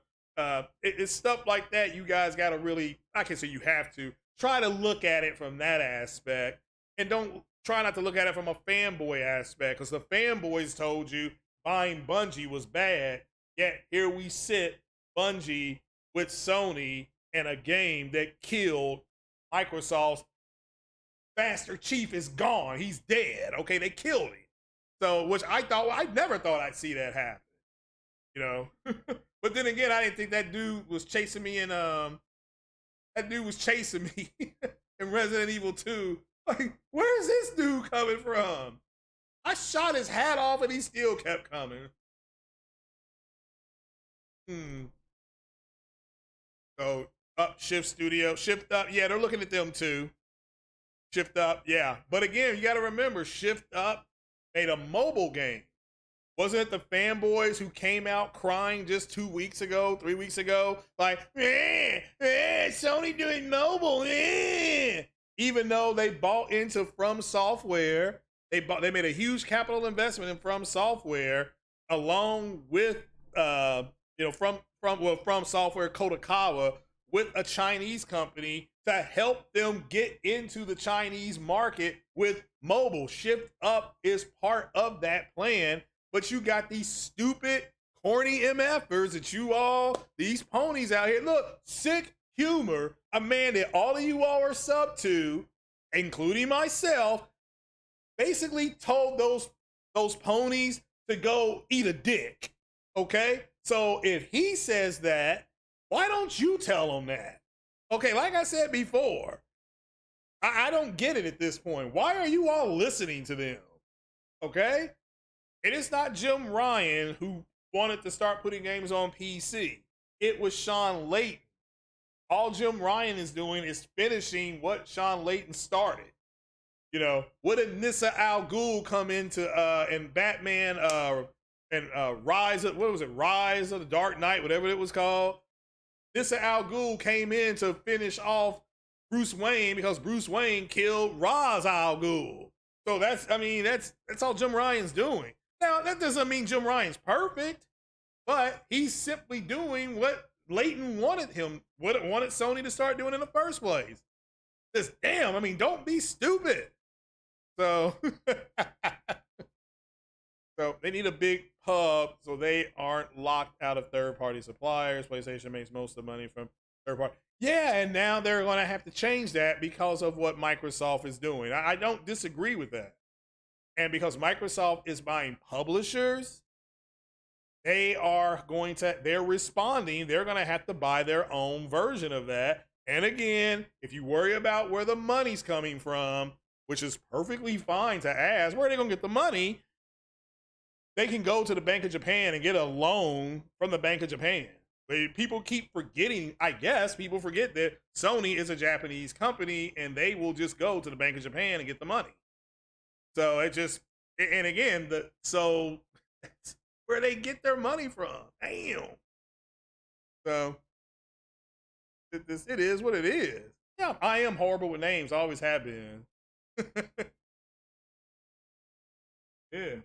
it's stuff like that. You guys got to really, I can say you have to try to look at it from that aspect, and don't try not to look at it from a fanboy aspect, because the fanboys told you buying Bungie was bad. Yet here we sit, Bungie with Sony, and a game that killed Microsoft's Master Chief is gone. He's dead. Okay, they killed him. So, which I never thought I'd see that happen. You know, but then again, I didn't think that dude was chasing me in in Resident Evil 2. Like, where's this dude coming from? I shot his hat off and he still kept coming. So Shift Up, yeah, they're looking at them too. Shift Up, yeah. But again, you got to remember, Shift Up made a mobile game. Wasn't it the fanboys who came out crying just 3 weeks ago? Like, Sony doing mobile, Even though they bought into From Software, they made a huge capital investment in From Software, along with From Software Kodakawa, with a Chinese company to help them get into the Chinese market with mobile. Shift Up is part of that plan, but you got these stupid, corny MFers that these ponies out here, look, Sick Humor, a man that all of you all are sub to, including myself, basically told those ponies to go eat a dick, okay? So if he says that, why don't you tell them that? Okay, like I said before, I don't get it at this point. Why are you all listening to them? Okay? And it's not Jim Ryan who wanted to start putting games on PC. It was Sean Layton. All Jim Ryan is doing is finishing what Sean Layton started. You know, what did Nissa Al Ghul come into in Batman and Rise of the Dark Knight, whatever it was called? Nissa Al Ghul came in to finish off Bruce Wayne because Bruce Wayne killed Ra's al Ghul. So that's all Jim Ryan's doing. Now, that doesn't mean Jim Ryan's perfect, but he's simply doing what Layton wanted Sony to start doing in the first place. Just don't be stupid. So, so they need a big hub so they aren't locked out of third-party suppliers. PlayStation makes most of the money from third-party. Yeah, and now they're going to have to change that because of what Microsoft is doing. I don't disagree with that. And because Microsoft is buying publishers, they're responding. They're going to have to buy their own version of that. And again, if you worry about where the money's coming from, which is perfectly fine to ask, where are they going to get the money? They can go to the Bank of Japan and get a loan from the Bank of Japan. But people keep forgetting, I guess people forget that Sony is a Japanese company and they will just go to the Bank of Japan and get the money. So and again, so that's where they get their money from. Damn. So it is what it is. Yeah, I am horrible with names. I always have been. Yeah.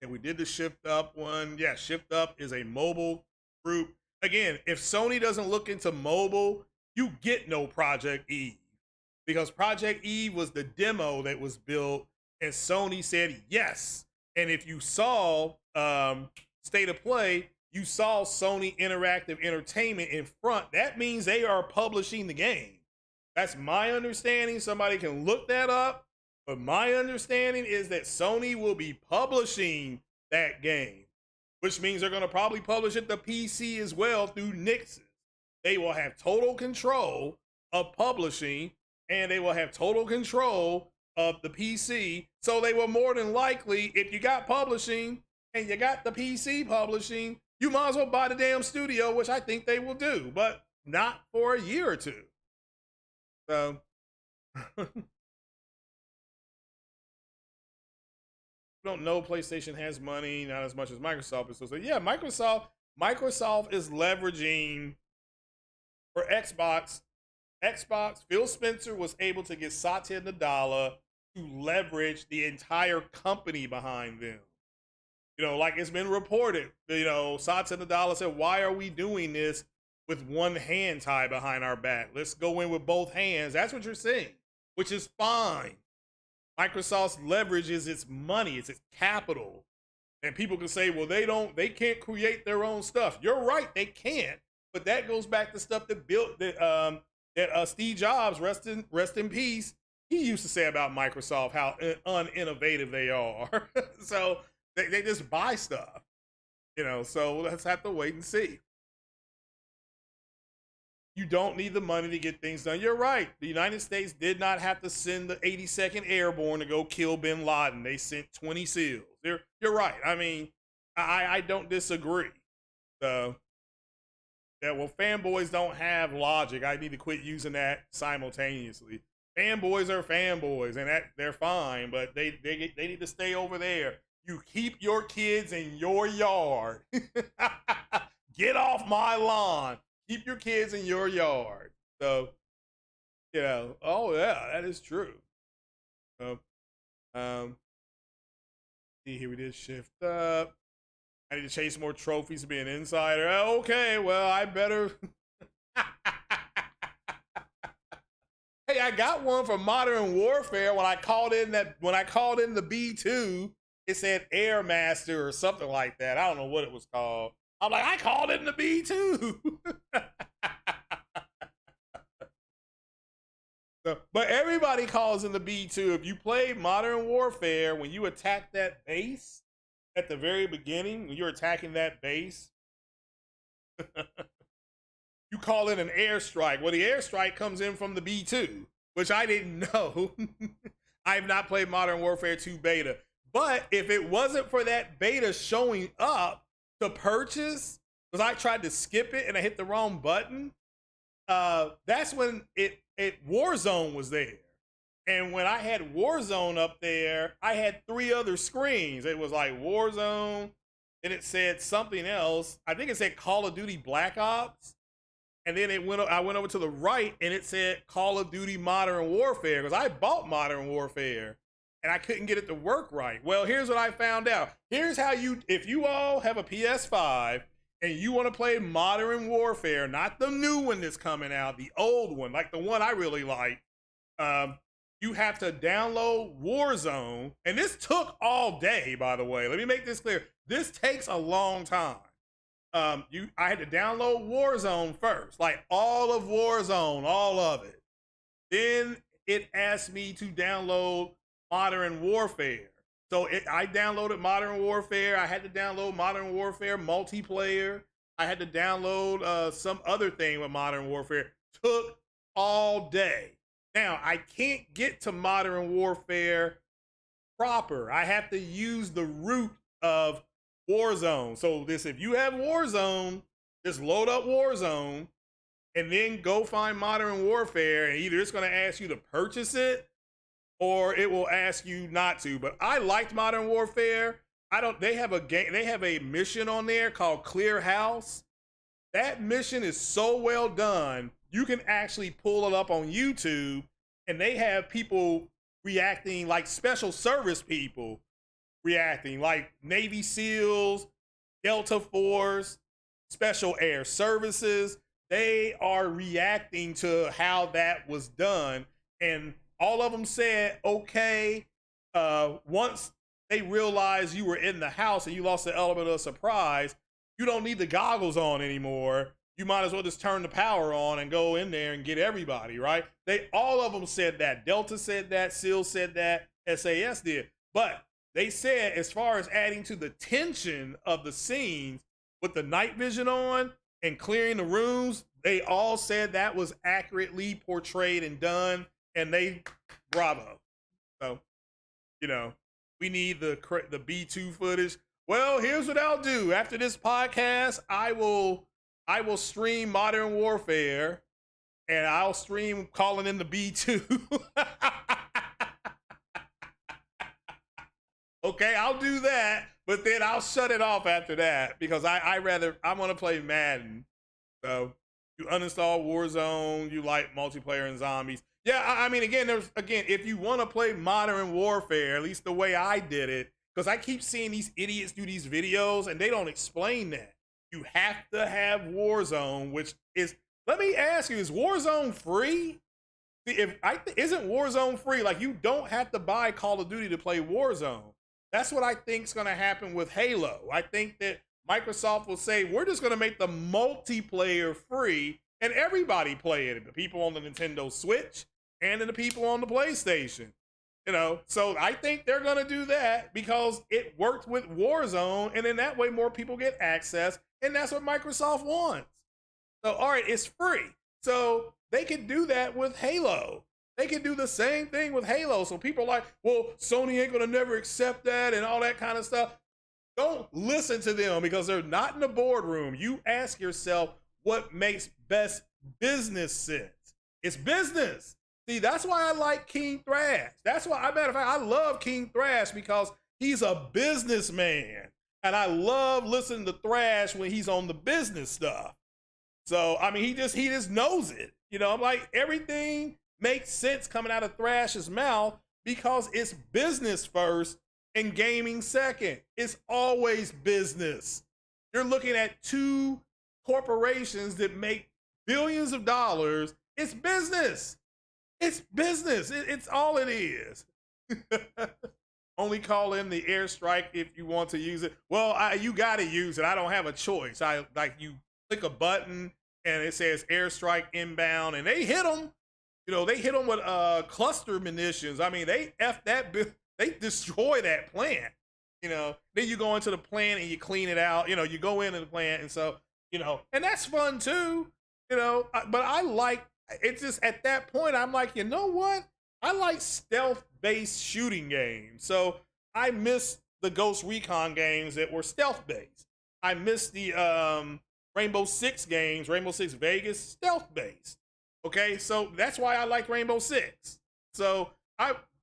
And we did the Shift Up one. Yeah, Shift Up is a mobile group. Again, if Sony doesn't look into mobile, you get no Project Eve. Because Project Eve was the demo that was built, and Sony said yes. And if you saw State of Play, you saw Sony Interactive Entertainment in front. That means they are publishing the game. That's my understanding. Somebody can look that up. But my understanding is that Sony will be publishing that game, which means they're going to probably publish it to PC as well through Nix's. They will have total control of publishing, and they will have total control of the PC. So they will more than likely, if you got publishing and you got the PC publishing, you might as well buy the damn studio, which I think they will do, but not for a year or two. So don't know, PlayStation has money, not as much as Microsoft is. So yeah, Microsoft is leveraging for Xbox. Xbox, Phil Spencer was able to get Satya Nadella to leverage the entire company behind them. You know, like it's been reported, you know, Satya Nadella said, why are we doing this with one hand tied behind our back? Let's go in with both hands. That's what you're saying, which is fine. Microsoft's leverage is its money, it's its capital. And people can say, well, they can't create their own stuff. You're right, they can't. But that goes back to stuff that built that Steve Jobs, rest in peace, he used to say about Microsoft, how uninnovative they are. So they just buy stuff, you know. So let's have to wait and see. You don't need the money to get things done. You're right. The United States did not have to send the 82nd Airborne to go kill bin Laden. They sent 20 SEALs. You're right. I mean, I don't disagree. So, yeah, well, fanboys don't have logic. I need to quit using that simultaneously. Fanboys are fanboys, and they're fine, but they need to stay over there. You keep your kids in your yard. Get off my lawn. Keep your kids in your yard. So, you know, oh yeah, that is true. So, see here, we did shift up. I need to chase more trophies to be an insider. Okay, well, I better. Hey, I got one for Modern Warfare. When I called in the B2, it said Air Master or something like that. I don't know what it was called. I'm like, I called it in the B2. So, but everybody calls in the B2. If you play Modern Warfare, when you attack that base at the very beginning, when you're attacking that base, you call it an airstrike. Well, the airstrike comes in from the B2, which I didn't know. I have not played Modern Warfare 2 beta. But if it wasn't for that beta showing up to purchase, because I tried to skip it and I hit the wrong button, that's when Warzone was there. And when I had Warzone up there, I had 3 other screens. It was like Warzone, and it said something else. I think it said Call of Duty Black Ops. And then I went over to the right and it said Call of Duty Modern Warfare, because I bought Modern Warfare and I couldn't get it to work right. Well, here's what I found out. Here's how if you all have a PS5 and you want to play Modern Warfare, not the new one that's coming out, the old one, like the one I really like, you have to download Warzone. And this took all day, by the way. Let me make this clear. This takes a long time. I had to download Warzone first, like all of Warzone, all of it. Then it asked me to download Modern Warfare. So I downloaded Modern Warfare. I had to download Modern Warfare multiplayer. I had to download some other thing with Modern Warfare. Took all day. Now, I can't get to Modern Warfare proper. I have to use the root of Warzone. So if you have Warzone, just load up Warzone and then go find Modern Warfare, and either it's going to ask you to purchase it or it will ask you not to. But I liked Modern Warfare. They have a mission on there called Clear House. That mission is so well done. You can actually pull it up on YouTube, and they have people reacting, like special service people reacting, like Navy SEALs, Delta Force, Special Air Services. They are reacting to how that was done, and all of them said, okay, once they realized you were in the house and you lost the element of surprise, you don't need the goggles on anymore. You might as well just turn the power on and go in there and get everybody, right? All of them said that. Delta said that, SEAL said that, SAS did. But they said, as far as adding to the tension of the scenes with the night vision on and clearing the rooms, they all said that was accurately portrayed and done. And bravo. So, you know, we need the B2 footage. Well, here's what I'll do. After this podcast, I will stream Modern Warfare, and I'll stream calling in the B2. Okay, I'll do that, but then I'll shut it off after that, because I want to play Madden. So, You uninstall Warzone. You like multiplayer and zombies. Yeah, I mean, again, if you want to play Modern Warfare, at least the way I did it, because I keep seeing these idiots do these videos and they don't explain that. You have to have Warzone, which is, let me ask you, is Warzone free? Isn't Warzone free? Like, you don't have to buy Call of Duty to play Warzone. That's what I think is going to happen with Halo. I think that Microsoft will say, we're just going to make the multiplayer free and everybody play it. The people on the Nintendo Switch and the people on the PlayStation. You know, so I think they're going to do that because it worked with Warzone, and then that way more people get access, and that's what Microsoft wants. So, all right, it's free. So they could do that with Halo. They could do the same thing with Halo. So people are like, well, Sony ain't going to never accept that and all that kind of stuff. Don't listen to them because they're not in the boardroom. You ask yourself what makes best business sense. It's business. See, that's why I like King Thrash. That's why, matter of fact, I love King Thrash because he's a businessman. And I love listening to Thrash when he's on the business stuff. So, I mean, he just knows it. You know, I'm like, everything makes sense coming out of Thrash's mouth because it's business first and gaming second. It's always business. You're looking at two corporations that make billions of dollars. It's business. It's business. It's all it is. Only call in the airstrike if you want to use it. Well, you got to use it. I don't have a choice. You click a button and it says airstrike inbound, and they hit them. You know, they hit them with cluster munitions. I mean, they they destroy that plant. You know, then you go into the plant and you clean it out. You know, you go into the plant, and so, you know, and that's fun too. You know, but I like. It's just at that point, I'm like, you know what? I like stealth-based shooting games. So I miss the Ghost Recon games that were stealth-based. I miss the Rainbow Six games, Rainbow Six Vegas, stealth-based. Okay, so that's why I like Rainbow Six. So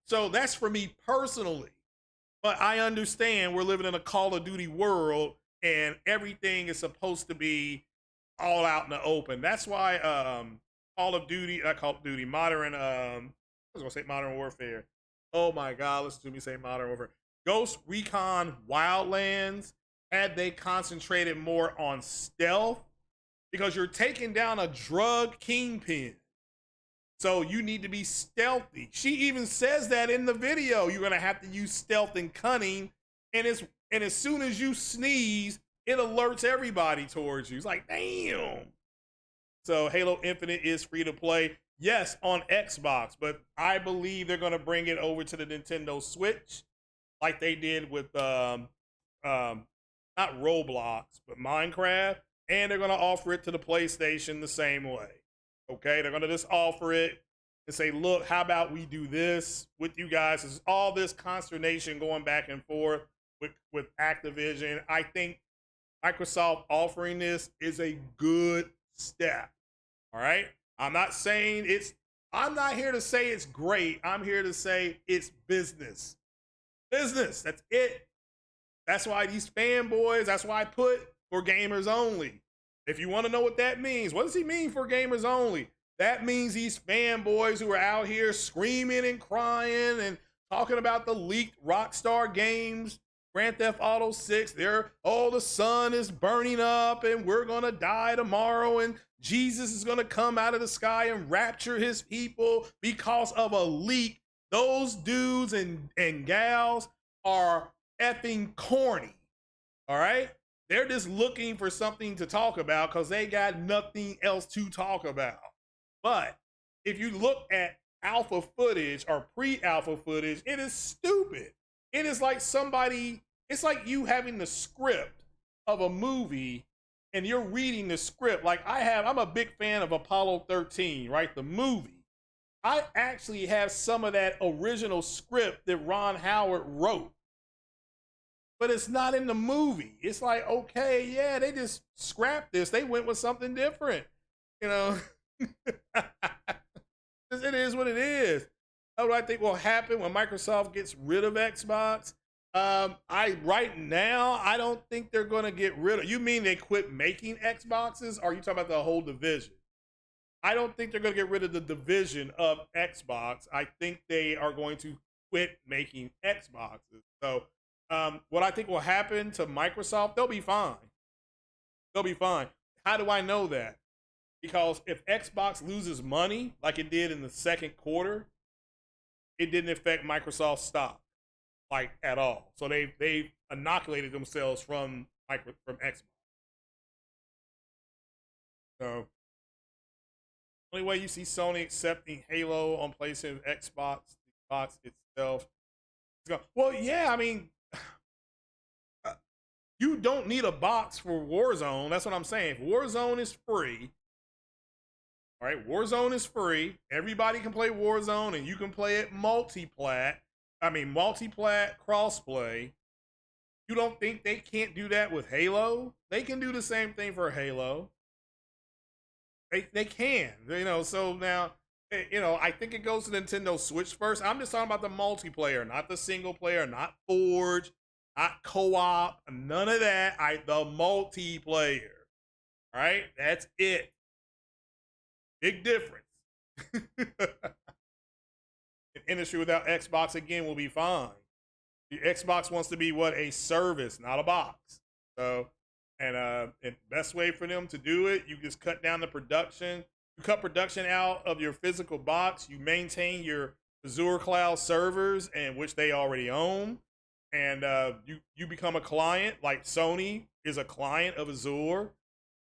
that's for me personally. But I understand we're living in a Call of Duty world, and everything is supposed to be all out in the open. That's why Call of Duty, Modern, I was gonna say Modern Warfare. Oh my God, listen to me say Modern Warfare. Ghost Recon Wildlands, had they concentrated more on stealth, because you're taking down a drug kingpin. So you need to be stealthy. She even says that in the video. You're gonna have to use stealth and cunning, and as soon as you sneeze, it alerts everybody towards you. It's like, damn. So Halo Infinite is free to play. Yes, on Xbox, but I believe they're going to bring it over to the Nintendo Switch like they did with, not Roblox, but Minecraft. And they're going to offer it to the PlayStation the same way. Okay, they're going to just offer it and say, look, how about we do this with you guys? There's all this consternation going back and forth with Activision. I think Microsoft offering this is a good step. All right. I'm not here to say it's great. I'm here to say it's business. Business. That's it. That's why these fanboys, that's why I put for gamers only. If you want to know what that means, what does he mean for gamers only? That means these fanboys who are out here screaming and crying and talking about the leaked Rockstar games, Grand Theft Auto 6, the sun is burning up and we're going to die tomorrow and Jesus is going to come out of the sky and rapture his people because of a leak. Those dudes and gals are effing corny. All right? They're just looking for something to talk about because they got nothing else to talk about. But if you look at alpha footage or pre-alpha footage, it is stupid. It is like it's like you having the script of a movie and you're reading the script. Like I'm a big fan of Apollo 13, right? The movie. I actually have some of that original script that Ron Howard wrote, but it's not in the movie. It's like, okay, yeah, they just scrapped this. They went with something different, you know? It is what it is. That's what I think will happen when Microsoft gets rid of Xbox. Right now, I don't think they're going to get rid of. You mean they quit making Xboxes? Or are you talking about the whole division? I don't think they're going to get rid of the division of Xbox. I think they are going to quit making Xboxes. So, what I think will happen to Microsoft, they'll be fine. They'll be fine. How do I know that? Because if Xbox loses money like it did in the second quarter, it didn't affect Microsoft's stock like at all. So they inoculated themselves from Xbox. So only way you see Sony accepting Halo on PlayStation, Xbox, the box itself. Well, yeah, I mean, you don't need a box for Warzone. That's what I'm saying. If Warzone is free, all right, Warzone is free. Everybody can play Warzone, and you can play it multiplat. Multiplat crossplay. You don't think they can't do that with Halo? They can do the same thing for Halo. They can, so now, I think it goes to Nintendo Switch first. I'm just talking about the multiplayer, not the single player, not Forge, not co-op, none of that. The multiplayer, all right? That's it. Big difference. An industry without Xbox, again, will be fine. The Xbox wants to be a service, not a box. So, and the best way for them to do it, you just cut down the production. You cut production out of your physical box. You maintain your Azure cloud servers, and which they already own, and you become a client. Like Sony is a client of Azure,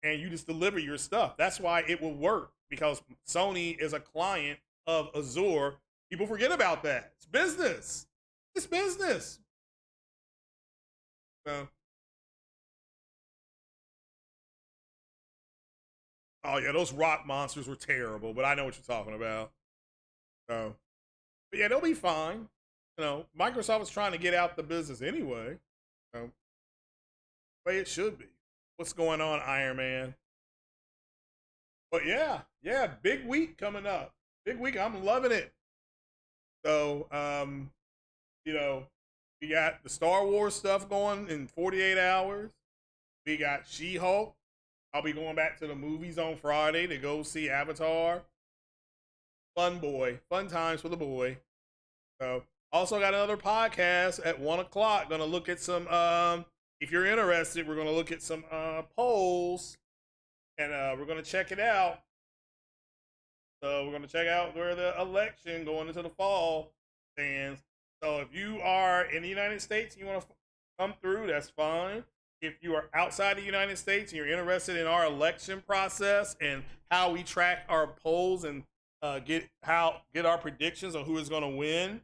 and you just deliver your stuff. That's why it will work, because Sony is a client of Azure. People forget about that. It's business. It's business. So. Oh yeah, those rock monsters were terrible, but I know what you're talking about. So, but yeah, they'll be fine. Microsoft is trying to get out the business anyway. So, the way it should be. What's going on, Iron Man? But yeah, big week coming up. Big week. I'm loving it. So, we got the Star Wars stuff going in 48 hours. We got She-Hulk. I'll be going back to the movies on Friday to go see Avatar. Fun times for the boy. So, also got another podcast at 1 o'clock. Going to look at some, if you're interested, we're going to look at some polls, and we're going to check it out. So, we're going to check out where the election going into the fall stands. So, if you are in the United States and you want to come through, that's fine. If you are outside the United States and you're interested in our election process and how we track our polls and get our predictions on who is going to win,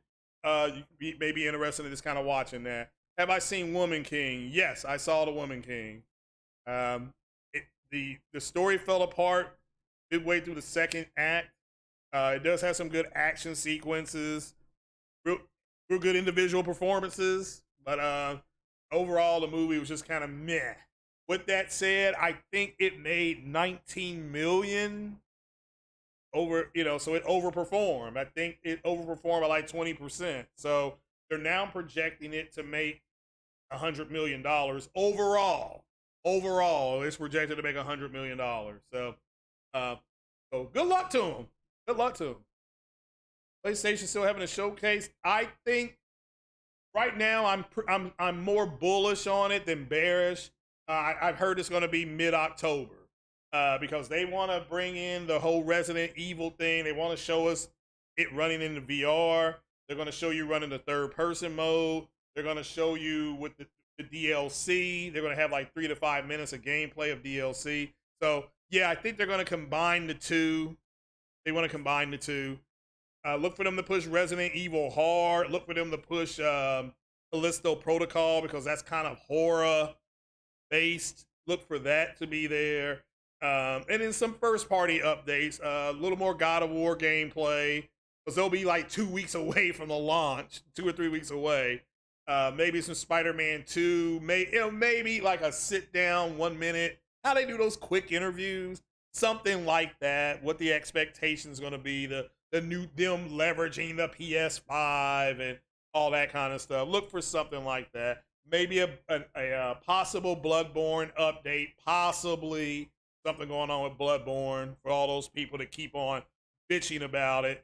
you may be interested in just kind of watching that. Have I seen Woman King? Yes, I saw the Woman King. The story fell apart midway through the second act. It does have some good action sequences, real good individual performances, but overall, the movie was just kind of meh. With that said, I think it made $19 million over, so it overperformed. I think it overperformed by like 20%. So they're now projecting it to make $100 million overall. Overall, it's projected to make $100 million. So good luck to them. Good luck to them. PlayStation still having a showcase. I think right now, I'm more bullish on it than bearish. I've heard it's going to be mid-October because they want to bring in the whole Resident Evil thing. They want to show us it running in the VR. They're going to show you running the third-person mode. They're going to show you with the DLC. They're going to have like 3 to 5 minutes of gameplay of DLC. So, yeah, I think they're going to combine the two. They want to combine the two. Look for them to push Resident Evil hard. Look for them to push Callisto Protocol because that's kind of horror based. Look for that to be there. And then some first party updates. A little more God of War gameplay because they'll be like 2 weeks away from the launch, 2 or 3 weeks away. Maybe some Spider-Man 2. Maybe like a sit down 1 minute. How they do those quick interviews. Something like that. What the expectation is going to be. The new them leveraging the PS5 and all that kind of stuff. Look for something like that. Maybe a possible Bloodborne update, possibly. something going on with Bloodborne for all those people that keep on bitching about it.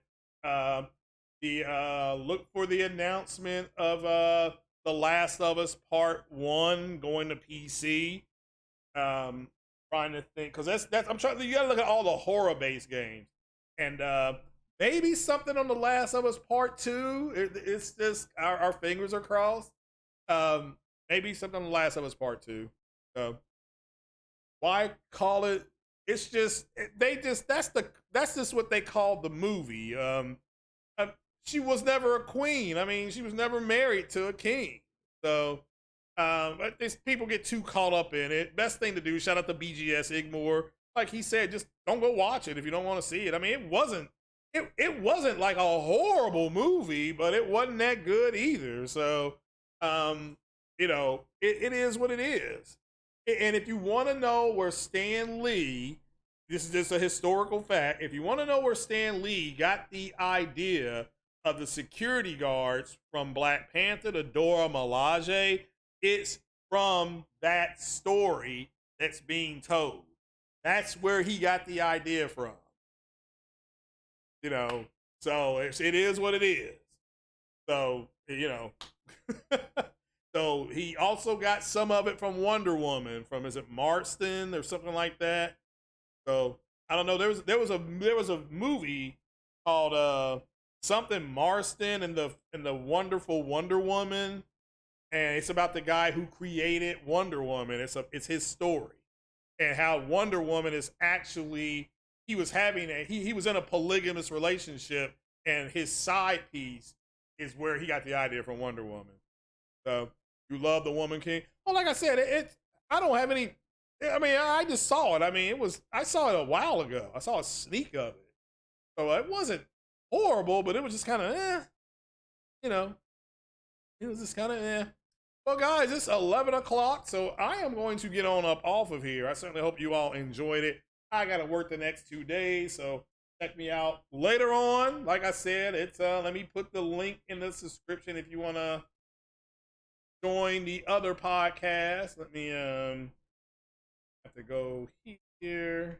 Look for the announcement of The Last of Us Part 1 going to PC. Trying to think, because that's I'm trying. You gotta look at all the horror-based games, and maybe something on The Last of Us Part 2. It's just our fingers are crossed. Maybe something on The Last of Us Part 2. Why call it? It's just that's just what they called the movie. She was never a queen. I mean, she was never married to a king. So, but these people get too caught up in it. Best thing to do, shout out to BGS Igmore. Like he said, just don't go watch it if you don't want to see it. I mean, it wasn't like a horrible movie, but it wasn't that good either. So, you know, it is what it is. And if you want to know where Stan Lee, this is just a historical fact, if you want to know where Stan Lee got the idea of the security guards from Black Panther to Dora Milaje, it's from that story that's being told. That's where he got the idea from. You know, so it is what it is. So, you know. So he also got some of it from Wonder Woman, from, is it Marston or something like that? So I don't know. There was a movie called something Marston and the Wonderful Wonder Woman, and it's about the guy who created Wonder Woman. It's his story, and how Wonder Woman is actually, he was in a polygamous relationship, and his side piece is where he got the idea from Wonder Woman. So you love the Woman King? Well, like I said, I don't have any. I mean, I just saw it. I mean, I saw it a while ago. I saw a sneak of it, so it wasn't horrible, but it was just kind of you know, it was just kind of Well, guys, it's 11 o'clock, so I am going to get on up off of here. I certainly hope you all enjoyed it. I got to work the next 2 days, so check me out later on. Like I said, it's let me put the link in the description if you want to join the other podcast. Let me have to go here.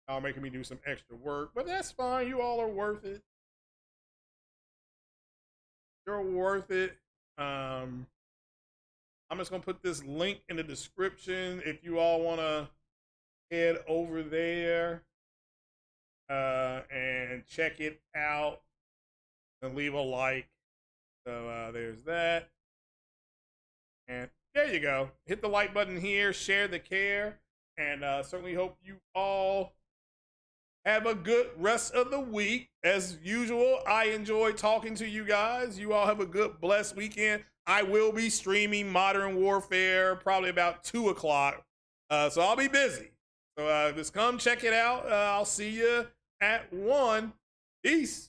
Y'all making me do some extra work, but that's fine. You all are worth it. You're worth it. I'm just gonna put this link in the description if you all want to head over there and check it out and leave a like. So there's that. And there you go. Hit the like button here, share the care, and certainly hope you all have a good rest of the week. As usual, I enjoy talking to you guys. You all have a good, blessed weekend. I will be streaming Modern Warfare probably about 2 o'clock, so I'll be busy. So just come check it out. I'll see you at 1. Peace.